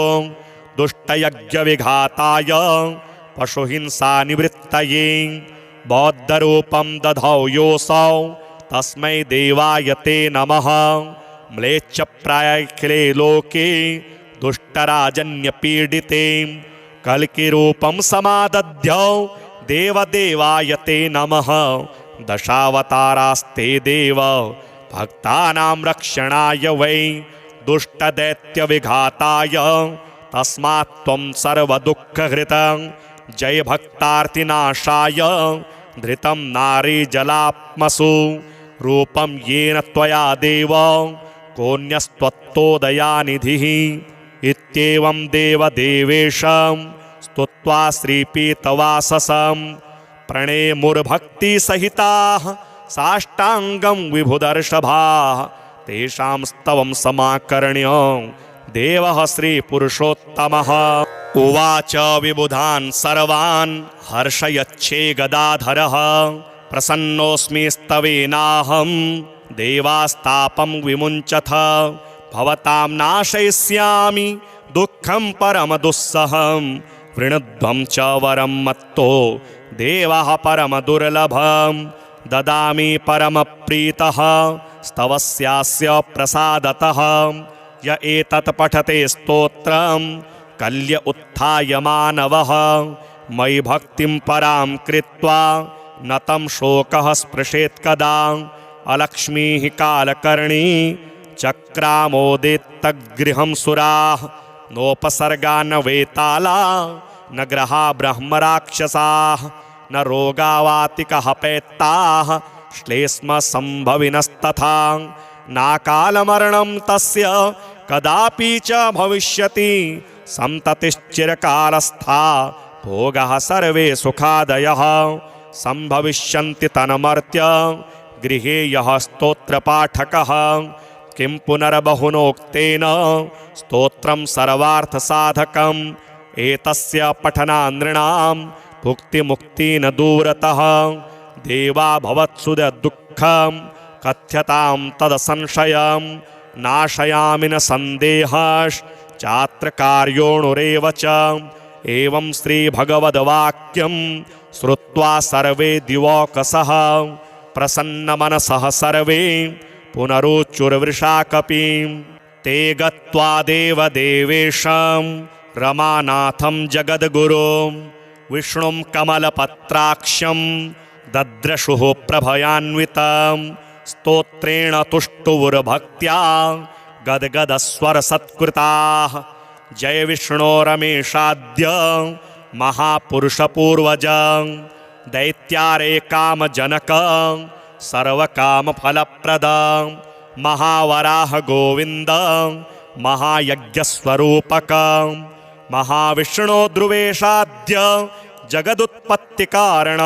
दुष्टयज्ञविघाताय पशुहिंसानिवृत्तये बौद्धरूपं दधौ योऽसौ तस्मै देवाय ते नमः। म्लेच्छप्रायाखिले लोके दुष्टराजन्यपीडिते कल्किरूपं समादध्यौ देवदेवाय ते नमः। दशावतारास्ते देव भक्तानां रक्षणाय वै दुष्टदैत्यविघाताय तस्मात् त्वं सर्वदुःखहृतं। जय भक्तार्तिनाशाय धृतं नारीजलात्मसु रूपं येन त्वया देव कोऽन्यस्त्वत्तोदयानिधिः। इत्येवं देवदेवेशं स्तुत्वा श्रीपीतवाससं प्रणेमुर्भक्तिसहिताः साष्टाङ्गं विभुदर्षभाः। तेषां स्तवं समाकर्ण्य देवः श्रीपुरुषोत्तमः उवाच विबुधान् सर्वान् हर्षयच्छे गदाधरः। प्रसन्नोऽस्मि स्तवेनाहं देवास्तापं विमुञ्चथ। भवतां नाशयिष्यामि दुःखं परमदुस्सहं वृणध्वं च वरं मत्तो देवः परमदुर्लभं। ददामि परमप्रीतः स्तवस्यास्य प्रसादतः। य एतत् पठते स्तोत्रं कल्य उत्थाय मानवः। मयि भक्तिं परां कृत्वा न तं शोकः स्पृशेत् कदा। अलक्ष्मीः कालकर्णी चक्रामोदितगृहं सुराः नोपसर्गा न वेताला न ग्रहा ब्रह्मराक्षसाः न रोगावातिकः पैत्ताः श्लेष्मसम्भविनस्तथा। नाकालमरणं तस्य कदापि च भविष्यति। सन्ततिश्चिरकालस्था भोगः सर्वे सुखादयः सम्भविष्यन्ति तन्मर्त्य गृहे यः स्तोत्रपाठकः। किं पुनर्बहुनोक्तेन स्तोत्रं सर्वार्थसाधकम्। एतस्य पठनान् नृणां भुक्तिमुक्ति न दूरतः देवा भवत्सु दुःखं कथ्यतां तदसंशयं नाशयामि न संदेहश्चात्र कार्योणुरेव च। एवं श्रीभगवद्वाक्यं श्रुत्वा सर्वे दिवौकसः प्रसन्नमनसः सर्वे पुनरुच्चुर्वृषा कपिं। ते गत्वा देवदेवेशं रमानाथं जगद्गुरुं विष्णुं कमलपत्राक्षं दद्रशुः प्रभयान्वितं स्तोत्रेण तुष्टुवुर्भक्त्या गद्गदस्वरसत्कृताः। जय विष्णो रमेशाद्य महापुरुषपूर्वजं दैत्यारे कामजनकं सर्वकामफलप्रदं महावराह गोविन्दं महायज्ञस्वरूपकं महाविष्णो ध्रुवेशाद्य जगदुत्पत्तिकारण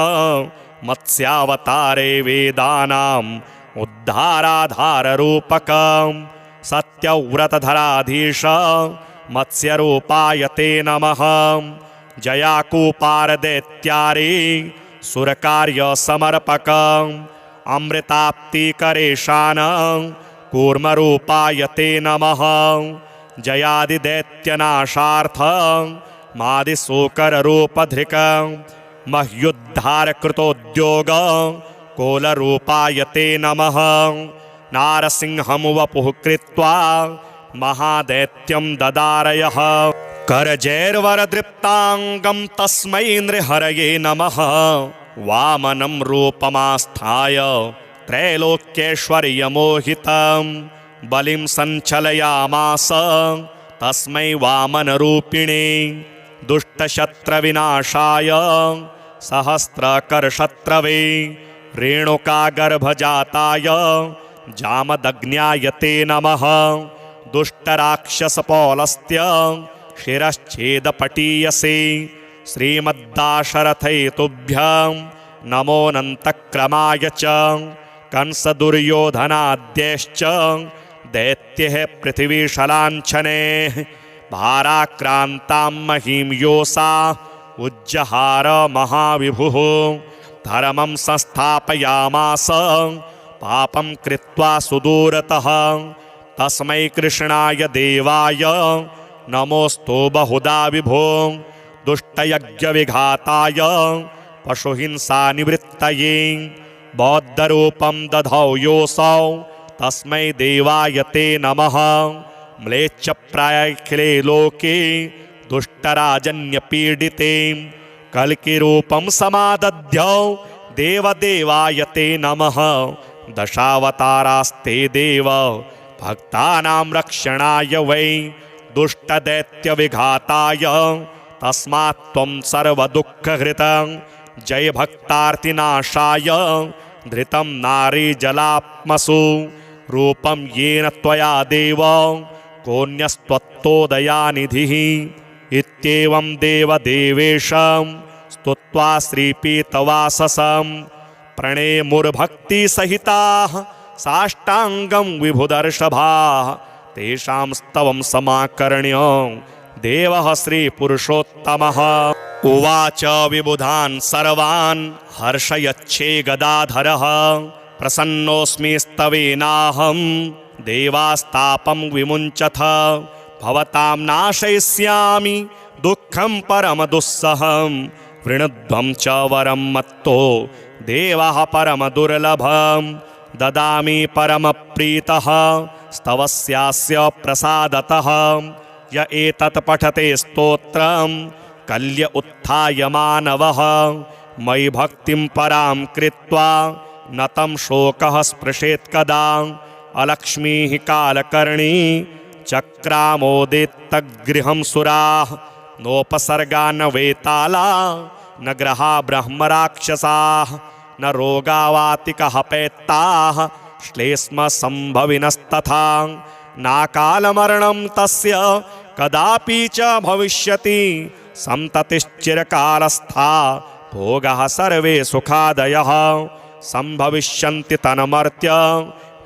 मत्स्यावतारे वेदानाम् उद्धाराधाररूपकं सत्यव्रतधराधीश मत्स्यरूपाय ते नमः। जयाकूपारदैत्यारे सुरकार्यसमर्पकं अमृताप्तिकरेशानं कूर्मरूपाय ते नमः। जयादिदैत्यनाशार्थं मादिशूकररूपधृकं मह्युद्धारकृतोद्योगं कोलरूपाय ते नमः। नारसिंहं वपुः कृत्वा महादैत्यं ददारयः करजैर्वरदृप्ताङ्गं तस्मै नृहरये नमः। वामनं रूपमास्थाय त्रैलोक्यैश्वर्यमोहितं बलिं सञ्चलयामास तस्मै वामनरूपिणे। दुष्टशत्रविनाशाय सहस्रकरशत्रवे रेणुकागर्भजाताय जामदग्न्याय ते नमः। दुष्टराक्षसपौलस्त्य शिरश्छेदपटीयसे श्रीमद्दाशरथैतुभ्यं नमोऽनन्तक्रमाय च। कंसदुर्योधनाद्यैश्च दैत्यैः पृथिवीशलाञ्छनैः भाराक्रान्तां महीं योषा उज्जहार महाविभुः। धर्मं संस्थापयामास पापं कृत्वा सुदूरतः तस्मै कृष्णाय देवाय नमोऽस्तु बहुधा विभो। दुष्टयज्ञविघाताय पशुहिंसानिवृत्तये बौद्धरूपं दधौ योऽसौ तस्मै देवाय ते नमः। म्लेच्छप्रायाखिले लोके दुष्टराजन्यपीडिते कल्किरूपं समादध्यौ देवदेवाय ते नमः। दशावतारास्ते देव भक्तानां रक्षणाय वै दुष्टदैत्यविघाताय तस्मात् त्वं सर्वदुःखहृतं जय भक्तार्तिनाशाय धृतं नारीजलात्मसु रूपं येन त्वया देव कोऽन्यस्त्वत्तोदयानिधिः। इत्येवं देवदेवेशं स्तुत्वा श्रीपीतवाससं प्रणेमुर्भक्तिसहिताः साष्टाङ्गं विभुदर्षभाः तेषां स्तवं समाकर्ण्य देवः श्रीपुरुषोत्तमः। उवाच विबुधान् सर्वान् हर्षयच्छे गदाधरः प्रसन्नोऽस्मि स्तवेनाहं देवास्तापं विमुञ्चथ। भवतां नाशयिष्यामि दुःखं परमदुस्सहं वृणध्वं च वरं मत्तो देवः परमदुर्लभं। ददामि परमप्रीतः स्तवस्यास्य प्रसादतः य एतत् पठते स्तोत्रं कल्य उत्थाय मानवः। मयि भक्तिं परां कृत्वा न तं शोकः स्पृशेत् कदा। अलक्ष्मीः कालकर्णी चक्रामोदेत्तगृहं सुराः नोपसर्गा न वेताला न ग्रहा ब्रह्मराक्षसाः न रोगावातिकः पैत्ताः श्लेष्म संभविनस्तथा। नाकालमरणं तस्य कदापि च भविष्यति संततिश्चिरकालस्था भोगाः सर्वे सुखादयः संभविष्यन्ति तन्मर्त्य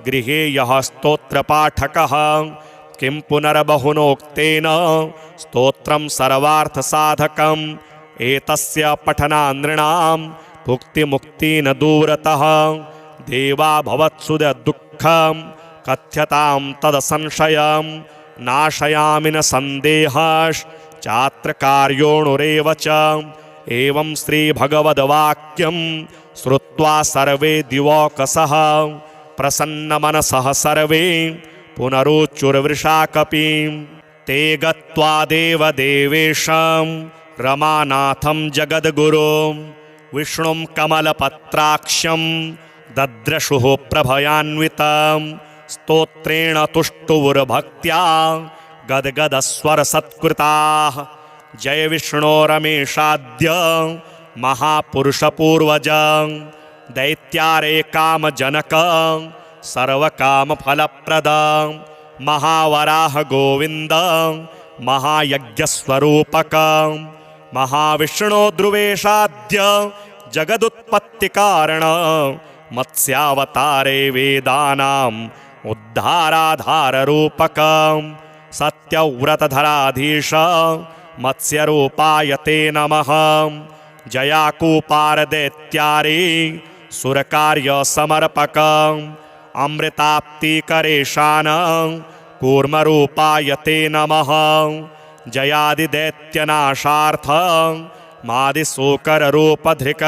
गृहे यः स्तोत्रपाठकः। किं पुनर्बहुनोक्तेन स्तोत्रं सर्वार्थसाधकम् एतस्य पठनानृणां भुक्तिमुक्ति न दूरतः देवा भवत्सुदुःखं कथ्यतां तदसंशयं नाशयामि न सन्देहश्चात्र कार्योणुरेव च। एवं श्रीभगवद्वाक्यं श्रुत्वा सर्वे दिवौकसः प्रसन्नमनसः सर्वे पुनरुच्चुर्वृषा कपिं। ते गत्वा देवदेवेशं रमानाथं जगद्गुरुं विष्णुं कमलपत्राक्षं दद्रशुः प्रभयान्वितं स्तोत्रेण तुष्टुवुर्भक्त्या गद्गदस्वरसत्कृताः। जय विष्णो रमेशाद्य महापुरुषपूर्वज दैत्यारे कामजनक सर्वकामफलप्रद महावराह गोविन्द महायज्ञस्वरूपक महाविष्णो ध्रुवेशाद्य जगदुत्पत्तिकारण मत्स्यावतारे वेदानाम् उद्धाराधाररूपक सत्यव्रतधराधीश मत्स्यरूपाय ते नमः। जयाकूपारदैत्यारे सुरकार्यसमर्पक अमृताप्तिकरेशान कूर्मरूपाय ते नमः। जयादिदैत्यनाशार्थ मादिशोकररूपधृक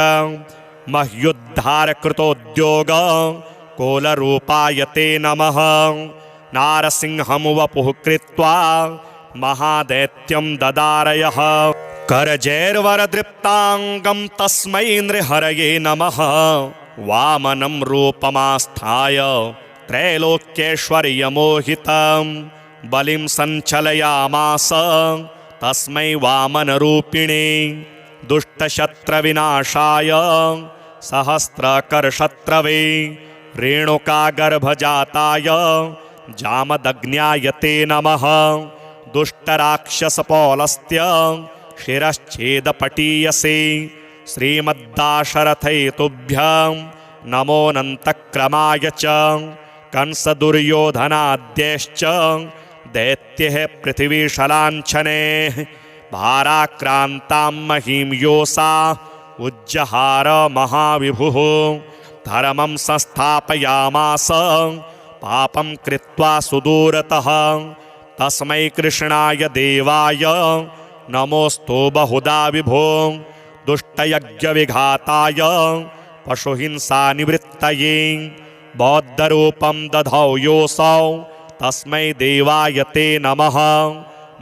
मह्युद्धारकृतोद्योग कोलरूपाय ते नमः। नारसिंहं वपुः कृत्वा महादैत्यं ददारयः करजैर्वरदृप्ताङ्गं तस्मै नृहरये नमः। वामनं रूपमास्थाय त्रैलोक्यैश्वर्यमोहितं बलिं सञ्चलयामास तस्मै वामनरूपिणे। दुष्टशत्रविनाशाय सहस्रकरशत्रवे रेणुकागर्भजाताय जामदग्न्याय ते नमः। दुष्टराक्षसपौलस्त्य शिरश्छेदपटीयसे श्रीमद्दाशरथैतुभ्यं नमोऽनन्तक्रमाय च। कंसदुर्योधनाद्यैश्च दैत्यैः पृथिवीशलाञ्छनैः भाराक्रान्तां महीं योषा उज्जहार महाविभुः। धर्मं संस्थापयामास पापं कृत्वा सुदूरतः तस्मै कृष्णाय देवाय नमोऽस्तु बहुधा विभो। दुष्टयज्ञविघाताय पशुहिंसानिवृत्तये बौद्धरूपं दधौ योऽसौ तस्मै देवाय ते नमः।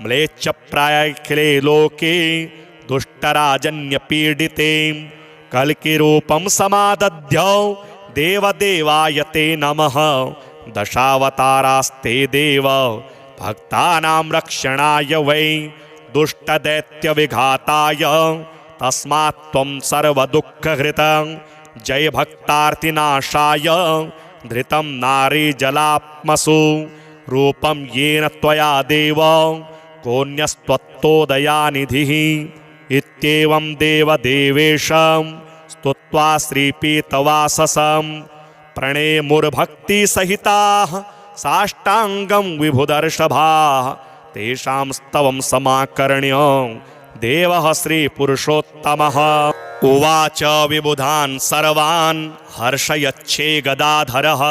म्लेच्छप्रायाखिले लोके दुष्टराजन्यपीडिते कल्किरूपं समादध्यौ देवदेवाय ते नमः। दशावतारास्ते देव भक्तानां रक्षणाय वै दुष्टदैत्यविघाताय तस्मात् त्वं सर्वदुःखहृतं जय भक्तार्तिनाशाय धृतं नारीजलात्मसु रूपं येन त्वया देव कोऽन्यस्त्वत्तोदयानिधिः। इत्येवं देवदेवेशं स्तुत्वा श्रीपीतवाससं प्रणेमुर्भक्तिसहिताः साष्टाङ्गं विभुदर्षभाः तेषां स्तवं समाकर्ण्य देवः श्रीपुरुषोत्तमः। उवाच विबुधान् सर्वान् हर्षयच्छे गदाधरः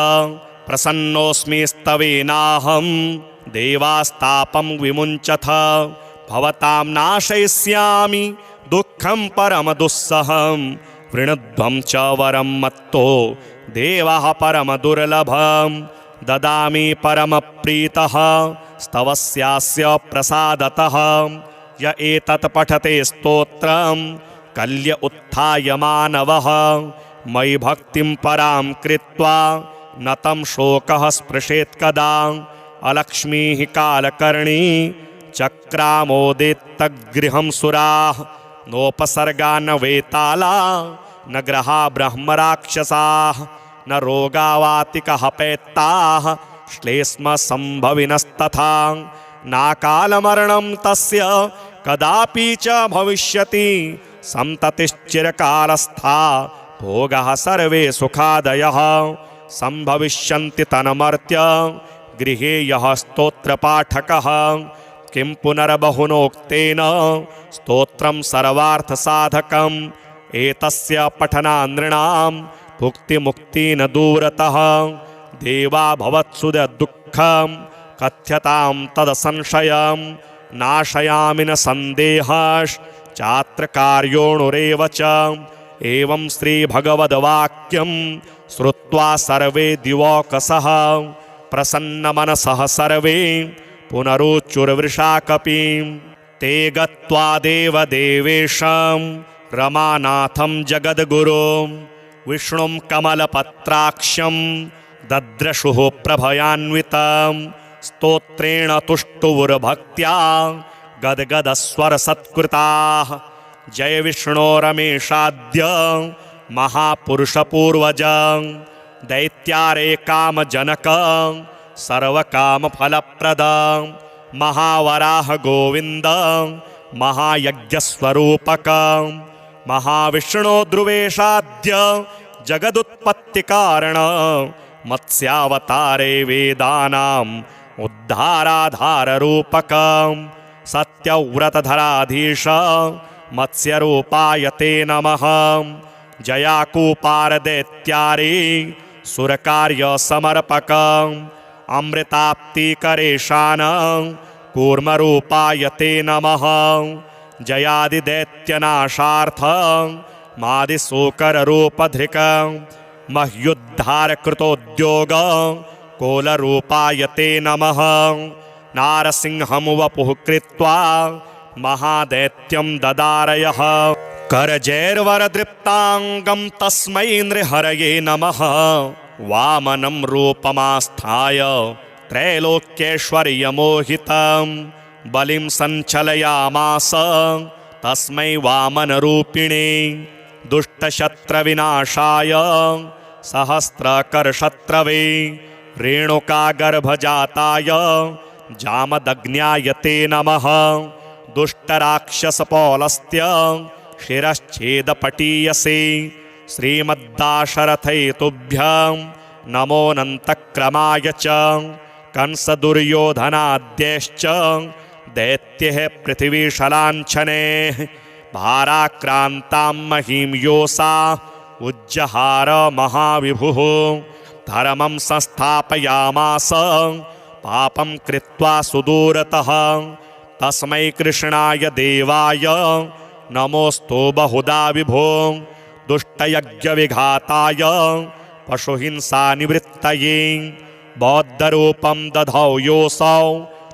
प्रसन्नोऽस्मि स्तवेनाहं देवास्तापं विमुञ्चथ। भवतां नाशयिष्यामि दुःखं परमदुस्सहं वृणध्वं च वरं मत्तो देवः परमदुर्लभं ददामि परमप्रीतः स्तवस्यास्य प्रसादतः। य एतत् पठते स्तोत्रं कल्य उत्थाय मानवः मयि भक्तिं परां कृत्वा न तं शोकः स्पृशेत् कदा। अलक्ष्मीः कालकर्णी चक्रामोदेत्तगृहं सुराः नोपसर्गा न वेताला न ग्रहा ब्रह्मराक्षसाः न रोगावातिकः पैत्ताः श्लेष्मसम्भविनस्तथा। नाकालमरणं तस्य कदापि च भविष्यति सन्ततिश्चिरकालस्था भोगः सर्वे सुखादयः सम्भविष्यन्ति तन्मर्त्य गृहे यः स्तोत्रपाठकः। किं पुनर्बहुनोक्तेन स्तोत्रं सर्वार्थसाधकम् एतस्य पठनान् नृणां भुक्तिमुक्तिः न दूरतः देवा भवत्सु दुःखं कथ्यतां तदसंशयं नाशयामि न सन्देहश्चात्र कार्योऽणुरेव च एवं श्रीभगवद्वाक्यं श्रुत्वा सर्वे दिवौकसः प्रसन्नमनसः सर्वे पुनरुच्चुर्वृषा कपिं ते गत्वा देवदेवेशं रमानाथं जगद्गुरुं विष्णुं कमलपत्राक्षं दद्रशुः प्रभयान्वितं स्तोत्रेण तुष्टुवुर्भक्त्या गद्गदस्वरसत्कृताः जय विष्णोरमेशाद्य महापुरुषपूर्वजं दैत्यारे कामजनकं सर्वकामफलप्रदं महावराह गोविन्दं महायज्ञस्वरूपकं महाविष्णो ध्रुवेशाद्य जगदुत्पत्तिकारण मत्स्यावतारे वेदानाम् उद्धाराधाररूपकं सत्यव्रतधराधीश मत्स्यरूपाय ते नमः जयाकूपारदैत्यारे सुरकार्यसमर्पकम् अमृताप्तिकरेशानं कूर्मरूपाय ते नमः जयादिदैत्यनाशार्थं मादिशूकररूपधृकं मह्युद्धारकृतोद्योग कोलरूपाय ते नमः नारसिंहं वपुः कृत्वा महादैत्यं ददारयः करजैर्वरदृप्ताङ्गं तस्मै नृहरये नमः वामनं रूपमास्थाय त्रैलोक्यैश्वर्यमोहितं बलिं सञ्चलयामास तस्मै वामनरूपिणे दुष्टशत्रविनाशाय सहस्रकरशत्रवे रेणुकागर्भजाताय जामदग्न्याय ते नमः दुष्टराक्षसपौलस्त्य शिरश्छेदपटीयसे श्रीमद्दाशरथैतुभ्यं नमोऽनन्तक्रमाय च कंसदुर्योधनाद्यैश्च दैत्यैः पृथिवीशलाञ्छनैः भाराक्रान्तां महीं योषा उज्जहार महाविभुः धर्मं संस्थापयामास पापं कृत्वा सुदूरतः तस्मै कृष्णाय देवाय नमोऽस्तु बहुधा विभो दुष्टयज्ञविघाताय पशुहिंसानिवृत्तये बौद्धरूपं दधौ योऽसौ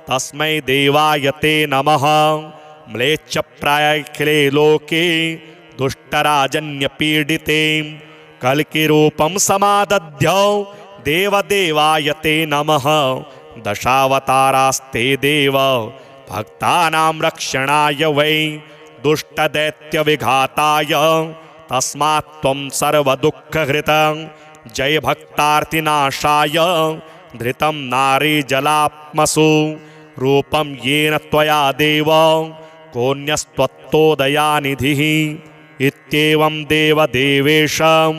तस्मै देवाय ते नमः म्लेच्छप्रायाखिले लोके दुष्टराजन्यपीडिते कल्किरूपं समादध्यौ देवदेवाय ते नमः दशावतारास्ते देव भक्तानां रक्षणाय वै दुष्टदैत्यविघाताय तस्मात् त्वं सर्वदुःखहृतं जय भक्तार्तिनाशाय धृतं नारीजलात्मसु रूपं येन त्वया देव कोऽन्यस्त्वत्तोदयानिधिः इत्येवं देवदेवेशं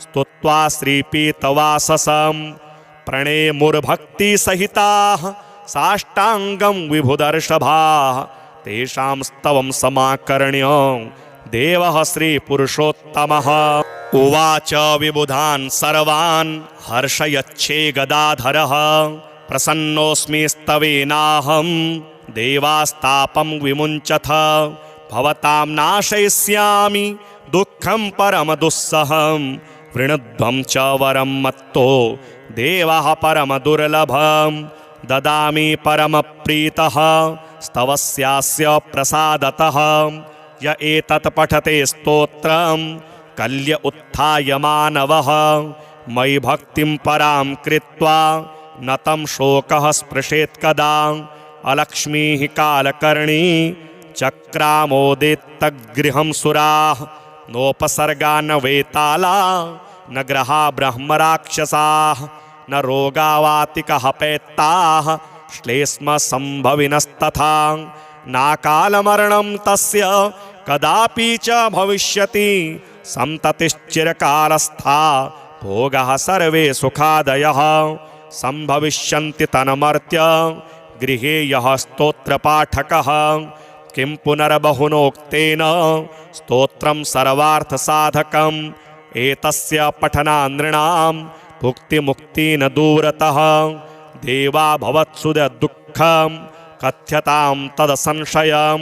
स्तुत्वा श्रीपीतवाससं प्रणेमुर्भक्तिसहिताः साष्टाङ्गं विभुदर्षभाः तेषां स्तवं समाकर्ण्य देवः श्रीपुरुषोत्तमः उवाच विबुधान् सर्वान् हर्षयच्छे गदाधरः प्रसन्नोऽस्मि स्तवेनाहं देवास्तापं विमुञ्चथ भवतां नाशयिष्यामि दुःखं परमदुस्सहं वृणध्वं च वरं मत्तो देवः परमदुर्लभं ददामि परमप्रीतः स्तवस्यास्य प्रसादतः य एतत् पठते स्तोत्रं कल्य उत्थाय मानवः मयि भक्तिं परां कृत्वा न तं शोकः स्पृशेत् कदा अलक्ष्मीः कालकर्णी चक्रामोदेत्तगृहं सुराः नोपसर्गा न वेताला न ग्रहा ब्रह्मराक्षसाः न रोगावातिकः पैत्ताः श्लेष्म संभविनस्तथा नाकालमरणं तस्य कदापि च भविष्यति संततिश्चिरकालस्था भोगः सर्वे सुखादयः संभविष्यन्ति तन्मर्त्य गृहे यः स्तोत्रपाठकः किं पुनर्बहुनोक्तेन स्तोत्रं सर्वार्थसाधकम् एतस्य पठनानृणां भुक्तिमुक्तिन दूरतः देवा भवत्सुदुःखं कथ्यतां तदसंशयं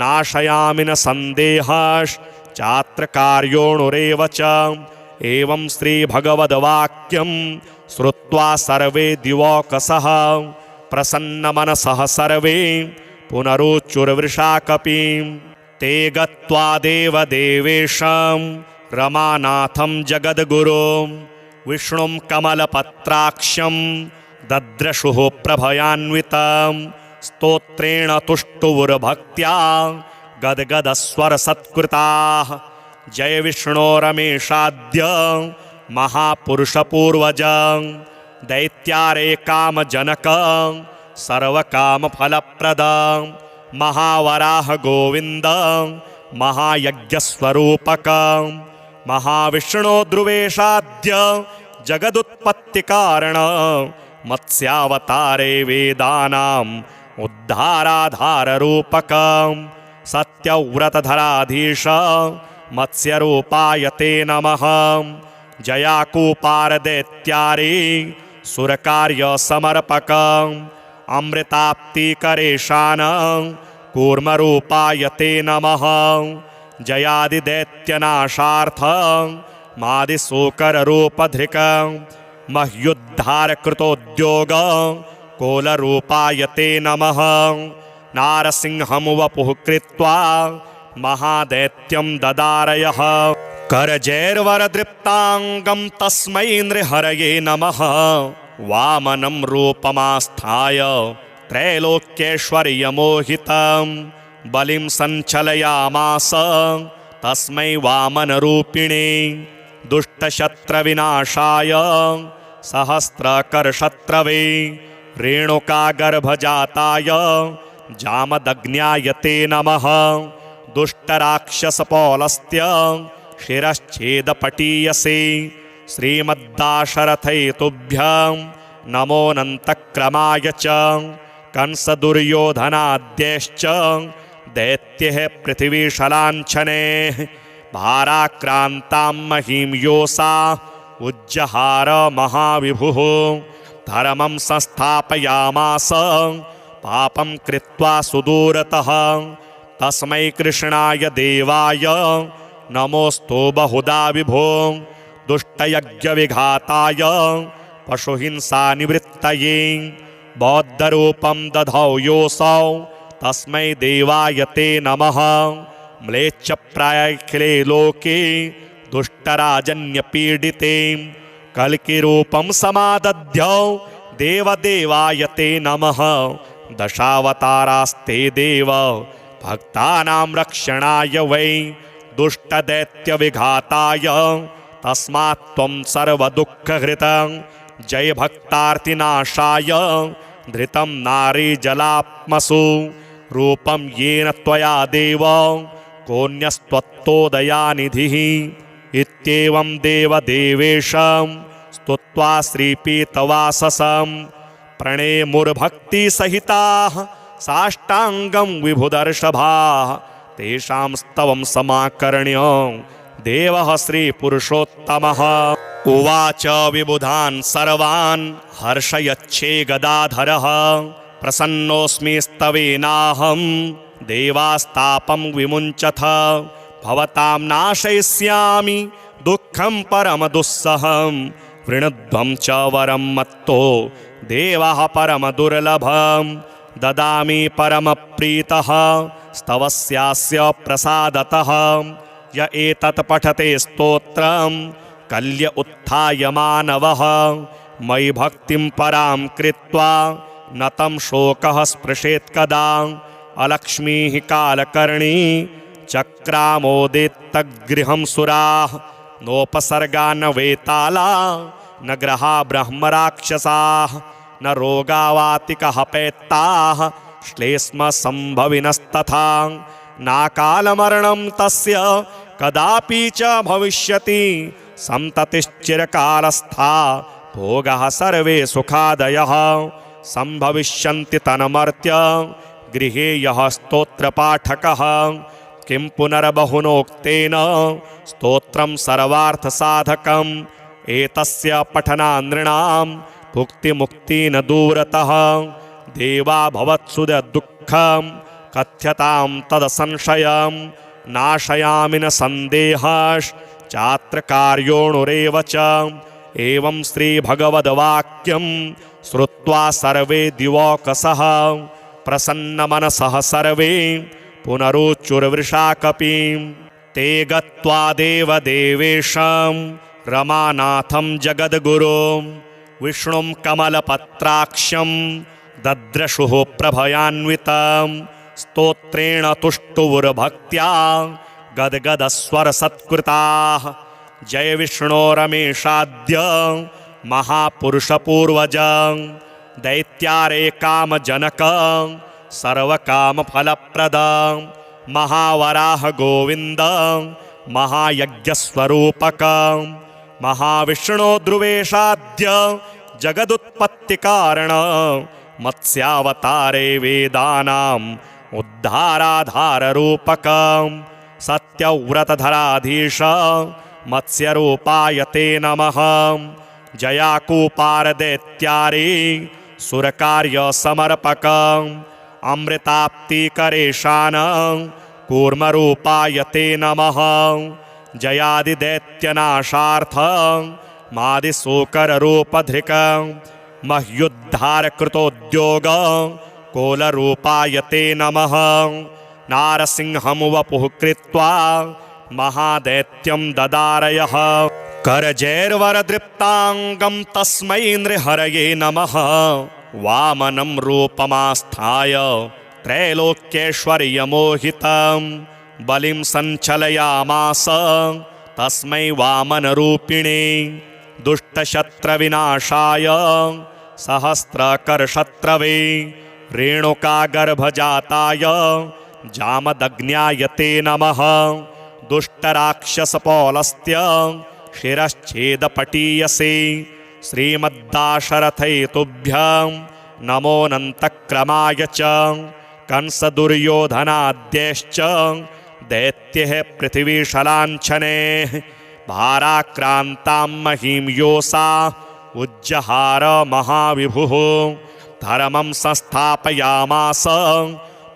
नाशयामि न सन्देहश्चात्र कार्योणुरेव च एवं श्रीभगवद्वाक्यं श्रुत्वा सर्वे दिवौकसः प्रसन्नमनसः सर्वे पुनरुच्चुर्वृषाकपिं ते गत्वा देवदेवेशं रमानाथं जगद्गुरुं विष्णुं कमलपत्राक्षं दद्रशुः प्रभयान्वितं स्तोत्रेण तुष्टुवुर्भक्त्या गद्गदस्वरसत्कृताः जय विष्णो रमेशाद्य महापुरुषपूर्वज दैत्यारे कामजनक सर्वकामफलप्रद महावराह गोविन्द महायज्ञस्वरूपक महाविष्णो ध्रुवेशाद्य जगदुत्पत्तिकारण मत्स्यावतारे वेदानाम् उद्धाराधाररूपक सत्यव्रतधराधीश मत्स्यरूपाय ते नमः जयाकूपारदैत्यारे सुरकार्यसमर्पक अमृताप्तिकरेशान कूर्मरूपाय ते नमः जयादिदैत्यनाशार्थ मादिशोकररूपधृक मह्युद्धारकृतोद्योग कोलरूपाय ते नमः नारसिंहं वपुः कृत्वा महादैत्यं ददारयः करजैर्वरदृप्ताङ्गं तस्मै नृहरये नमः वामनं रूपमास्थाय त्रैलोक्यैश्वर्यमोहितं बलिं सञ्चलयामास तस्मै वामनरूपिणे दुष्टशत्रविनाशाय सहस्रकरशत्रवे रेणुकागर्भजाताय जामदग्न्याय ते नमः दुष्टराक्षसपौलस्त्य शिरश्छेदपटीयसे श्रीमद्दाशरथैतुभ्यं नमोऽनन्तक्रमाय च कंसदुर्योधनाद्यैश्च दैत्यैः पृथिवीशलाञ्छनैः भाराक्रान्तां महीं योषा उज्जहार महाविभुः धर्मं संस्थापयामास पापं कृत्वा सुदूरतः तस्मै कृष्णाय देवाय नमोऽस्तु बहुधा विभो दुष्टयज्ञविघाताय पशुहिंसानिवृत्तये बौद्धरूपं दधौ योऽसौ तस्मै देवाय ते नमः म्लेच्छप्रायाखिले लोके दुष्टराजन्यपीडिते कल्किरूपं समादध्यौ देवदेवाय ते नमः दशावतारास्ते देव भक्तानां रक्षणाय वै दुष्टदैत्यविघाताय तस्मात् त्वं सर्वदुःखहृतं जय भक्तार्तिनाशाय धृतं नारीजलात्मसु रूपं येन त्वया देव कोऽन्यस्त्वत्तोदयानिधिः इत्येवं देवदेवेशं स्तुत्वा श्रीपीतवाससं प्रणेमुर्भक्तिसहिताः साष्टाङ्गं विभुदर्षभाः तेषां स्तवं समाकर्ण्य देवः श्रीपुरुषोत्तमः उवाच विबुधान् सर्वान् हर्षयच्छे गदाधरः प्रसन्नोऽस्मि स्तवेनाहं देवास्तापं विमुञ्चथ भवतां नाशयिष्यामि दुःखं परमदुस्सहं वृणध्वं च वरं मत्तो देवः परमदुर्लभं ददामि परमप्रीतः स्तवस्यास्य प्रसादतः य एतत् पठते स्तोत्रं कल्य उत्थाय मानवः मयि भक्तिं परां कृत्वा न तं शोकः स्पृशेत् कदा अलक्ष्मीः कालकर्णी चक्रामोदेत्तगृहं सुराः नोपसर्गा न वेताला न ग्रहा ब्रह्मराक्षसाः न रोगावातिकहपैत्ताः श्लेष्मसम्भविनस्तथा नाकालमरणं तस्य कदापि च भविष्यति सन्ततिश्चिरकालस्था भोगः सर्वे सुखादयः संभविष्यन्ति तन्मर्त्य गृहे यः स्तोत्रपाठकः किं पुनर्बहुनोक्तेन स्तोत्रं सर्वार्थसाधकम् एतस्य पठनान् नृणां भुक्तिमुक्ति न दूरतः देवा भवत्सु दुःखं कथ्यतां तदसंशयं नाशयामि न सन्देहश्चात्र कार्योणुरेव च एवं श्रीभगवद्वाक्यं श्रुत्वा सर्वे दिवौकसः प्रसन्नमनसः सर्वे पुनरुच्चुर्वृषा कपिं ते गत्वा देवदेवेशं रमानाथं जगद्गुरुं विष्णुं कमलपत्राक्षं दद्रशुः प्रभयान्वितं स्तोत्रेण तुष्टुवुर्भक्त्या गद्गदस्वरसत्कृताः जय विष्णो रमेशाद्य महापुरुषपूर्वज दैत्यारे कामजनक सर्वकामफलप्रद महावराह गोविन्द महायज्ञस्वरूपक महाविष्णो ध्रुवेशाद्य जगदुत्पत्तिकारण मत्स्यावतारे वेदानाम् उद्धाराधाररूपक सत्यव्रतधराधीश मत्स्यरूपाय ते नमः जयाकूपारदैत्यारे सुरकार्यसमर्पक अमृताप्तिकरेशान कूर्मरूपाय ते नमः जयादिदैत्यनाशार्थ मादिशूकररूपधृक मह्युद्धारकृतोद्योग कोलरूपाय ते नमः नारसिंहं वपुः कृत्वा महादैत्यं ददारयः करजैर्वरदृप्ताङ्गं तस्मै नृहरये नमः वामनं रूपमास्थाय त्रैलोक्यैश्वर्यमोहितं बलिं सञ्चलयामास तस्मै वामनरूपिणे दुष्टशत्रविनाशाय सहस्रकरशत्रवे रेणुकागर्भजाताय जामदग्न्याय ते नमः दुष्टराक्षसपौलस्त्य शिरश्छेदपटीयसे श्रीमद्दाशरथैतुभ्यं नमोऽनन्तक्रमाय च कंसदुर्योधनाद्यैश्च दैत्यैः पृथिवीशलाञ्छनैः भाराक्रान्तां महीं योषा उज्जहार महाविभुः धर्मं संस्थापयामास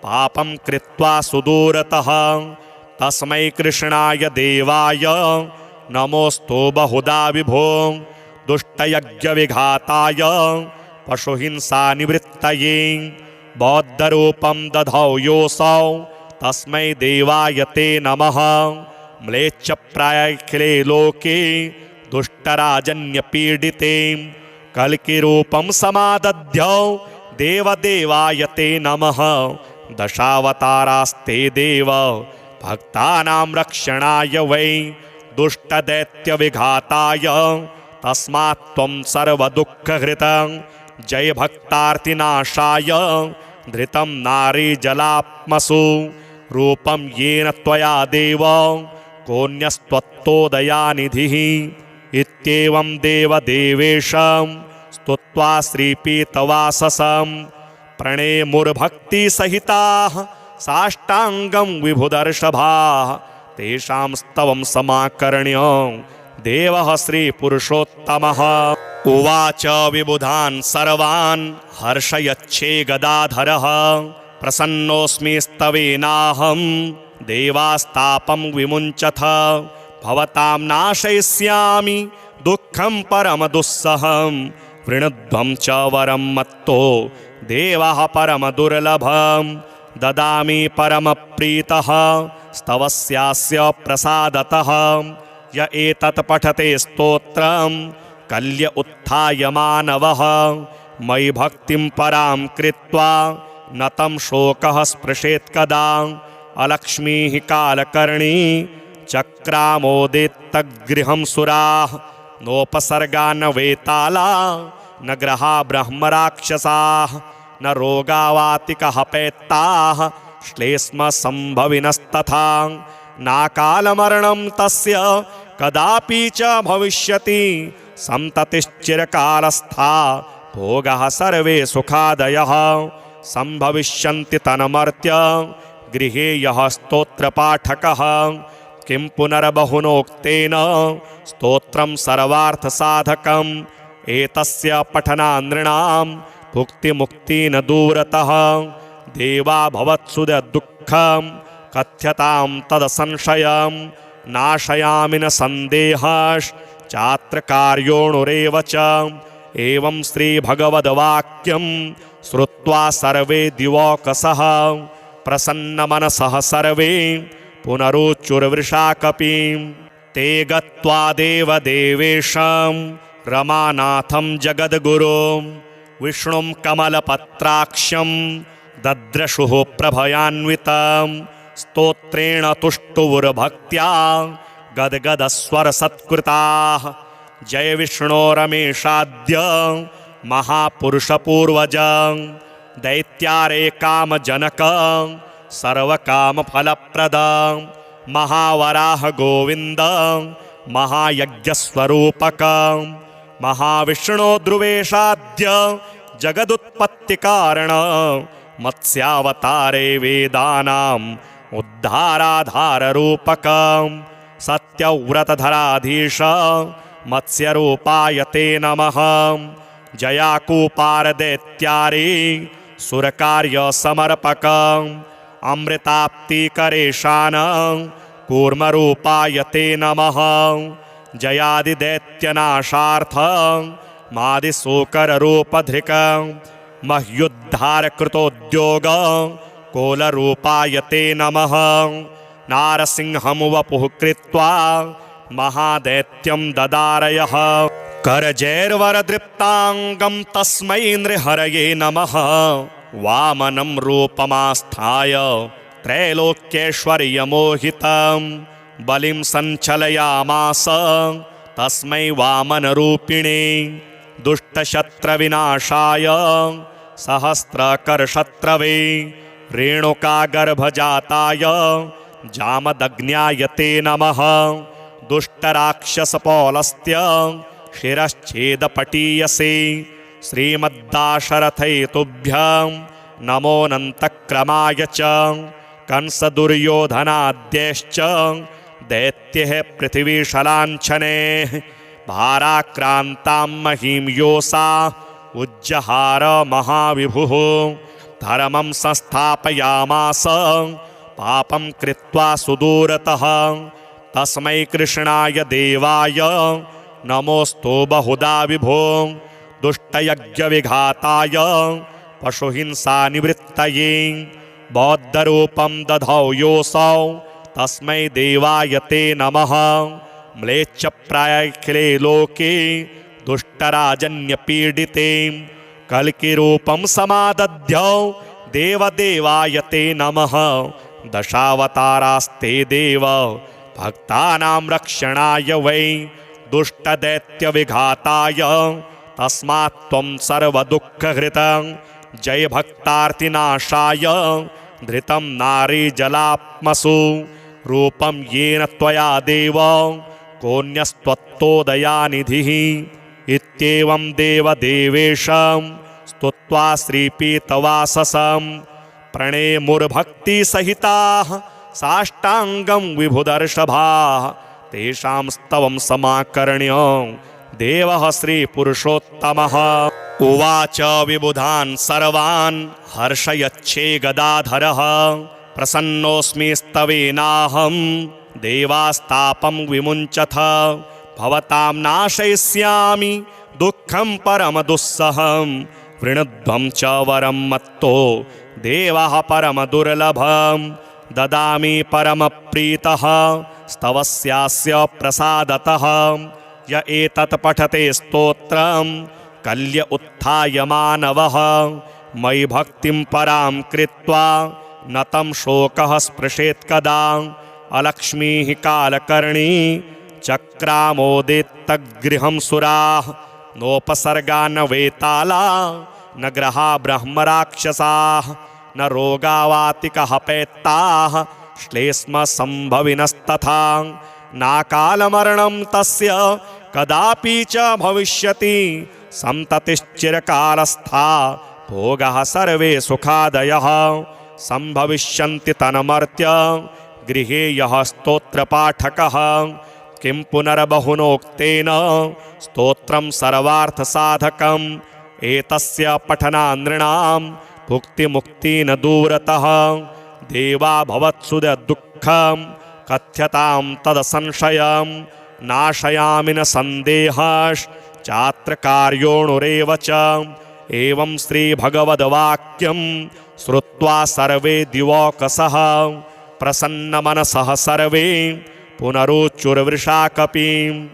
पापं कृत्वा सुदूरतः तस्मै कृष्णाय देवाय नमोऽस्तु बहुधा विभो दुष्टयज्ञविघाताय पशुहिंसानिवृत्तये बौद्धरूपं दधौ योऽसौ तस्मै देवाय ते नमः म्लेच्छप्रायाखिले लोके दुष्टराजन्यपीडिते कल्किरूपं समादध्यौ देवदेवाय ते नमः दशावतारास्ते देव भक्तानां रक्षणाय वै दुष्टदैत्यविघाताय तस्मात् त्वं सर्वदुःखहृतं जय भक्तार्तिनाशाय धृतं नारीजलात्मसु रूपं येन त्वया देव कोऽन्यस्त्वत्तोदयानिधिः इत्येवं देवदेवेशं स्तुत्वा श्रीपीतवाससं प्रणेमुर्भक्तिसहिताः साष्टाङ्गं विभुदर्षभाः तेषां स्तवं समाकर्ण्य देवः श्रीपुरुषोत्तमः उवाच विबुधान् सर्वान् हर्षयच्छे गदाधरः प्रसन्नोऽस्मि स्तवेनाहं देवास्तापं विमुञ्चथ भवतां नाशयिष्यामि दुःखं परमदुस्सहं वृणध्वं च वरं मत्तो देवः परमदुर्लभं ददामि परमप्रीतः स्तवस्यास्य प्रसादतः य एतत् पठते स्तोत्रं कल्य उत्थाय मानवः मयि भक्तिं परां कृत्वा न तं शोकः स्पृशेत् कदा अलक्ष्मीः कालकर्णी चक्रामोदेत्तगृहं सुराः नोपसर्गा न वेताला न ग्रहा ब्रह्मराक्षसाः न रोगावातिकः पैत्ताः श्लेष्म संभविनस्तथा नाकालमरणं तस्य कदापि च भविष्यति संततिश्चिरकालस्था भोगः सर्वे सुखादयः सम्भविष्यन्ति तन्मर्त्य गृहे यः स्तोत्रपाठकः किं पुनर्बहुनोक्तेन स्तोत्रं सर्वार्थसाधकम् एतस्य पठनान् नृणां भुक्तिमुक्तिन दूरतः देवा भवत्सुदुःखं कथ्यतां तदसंशयं नाशयामि न सन्देहश्चात्र कार्योणुरेव च एवं श्रीभगवद्वाक्यं श्रुत्वा सर्वे दिवौकसः प्रसन्नमनसः सर्वे पुनरुच्चुर्वृषाकपिं ते गत्वा देवदेवेशं रमानाथं जगद्गुरुं विष्णुं कमलपत्राक्षं दद्रशुः प्रभयान्वितं स्तोत्रेण तुष्टुवुर्भक्त्या गद्गदस्वरसत्कृताः जय विष्णो रमेशाद्य महापुरुषपूर्वज दैत्यारे कामजनक सर्वकामफलप्रद महावराह गोविन्द महायज्ञस्वरूपक महाविष्णो ध्रुवेशाद्य जगदुत्पत्तिकारण मत्स्यावतारे वेदानाम् उद्धाराधाररूपक सत्यव्रतधराधीश मत्स्यरूपाय ते नमः जयाकूपारदैत्यारे सुरकार्यसमर्पक अमृताप्तिकरेशान कूर्मरूपाय ते नमः जयादिदैत्यनाशार्थ मादिशोकररूपधृक मह्युद्धारकृतोद्योग कोलरूपाय ते नमः नारसिंहं वपुः कृत्वा महादैत्यं ददारयः करजैर्वरदृप्ताङ्गं तस्मै नृहरये नमः वामनं रूपमास्थाय त्रैलोक्यैश्वर्यमोहितं बलिं सञ्चलयामास तस्मै वामनरूपिणे दुष्टशत्रविनाशाय सहस्रकरशत्रवे रेणुकागर्भजाताय जामदग्न्याय ते नमः दुष्टराक्षसपौलस्त्य शिरश्छेदपटीयसे श्रीमद्दाशरथैतुभ्यं नमोऽनन्तक्रमाय च कंसदुर्योधनाद्यैश्च दैत्यैः पृथिवीशलाञ्छनैः भाराक्रान्तां महीं योषा उज्जहार महाविभुः धर्मं संस्थापयामास पापं कृत्वा सुदूरतः तस्मै कृष्णाय देवाय नमोऽस्तु बहुधा विभो दुष्टयज्ञविघाताय पशुहिंसानिवृत्तये बौद्धरूपं दधौ योऽसौ तस्मै देवाय ते नमः म्लेच्छप्रायाखिले लोके दुष्टराजन्यपीडिते कल्किरूपं समादध्यौ देवदेवाय ते नमः दशावतारास्ते देव भक्तानां रक्षणाय वै दुष्टदैत्यविघाताय तस्मात् त्वं सर्वदुःखहृतं जय भक्तार्तिनाशाय धृतं नारीजलात्मसु रूपं येन त्वया देव कोऽन्यस्त्वत्तोदयानिधिः इत्येवं देवदेवेशं स्तुत्वा श्रीपीतवाससं प्रणेमुर्भक्तिसहिताः साष्टाङ्गं विभुदर्षभाः तेषां स्तवं समाकर्ण्य देवः श्रीपुरुषोत्तमः उवाच विबुधान् सर्वान् हर्षयच्छे गदाधरः प्रसन्नोऽस्मि स्तवेनाहं देवास्तापं विमुञ्चथ भवतां नाशयिष्यामि दुःखं परमदुस्सहं वृणध्वं च वरं मत्तो देवः परमदुर्लभं ददामि परमप्रीतः स्तवस्यास्य प्रसादतः य एतत् पठते स्तोत्रं कल्य उत्थाय मानवः मयि भक्तिं परां कृत्वा न तं शोकः स्पृशेत् कदा अलक्ष्मीः कालकर्णी चक्रामोदेत्तगृहं सुराः नोपसर्गा न वेताला न ग्रहा ब्रह्मराक्षसाः न रोगावातिकहपैत्ताः श्लेष्मसम्भविनस्तथा नाकालमरणं तस्य कदापि च भविष्यति संततिश्चिरकालस्था भोगः सर्वे सुखादयः संभविष्यन्ति तन्मर्त्य गृहे यः स्तोत्रपाठकः किं पुनर्बहुनोक्तेन स्तोत्रं सर्वार्थसाधकम् एतस्य पठनानृणां भुक्तिमुक्तिन दूरतः देवा भवत्सुदुःखं कथ्यतां तदसंशयं नाशयामि न सन्देहश्चात्र कार्योणुरेव च एवं श्रीभगवद्वाक्यं श्रुत्वा सर्वे दिवौकसः प्रसन्नमनसः सर्वे पुनरुच्चुर्वृषा कपिम्।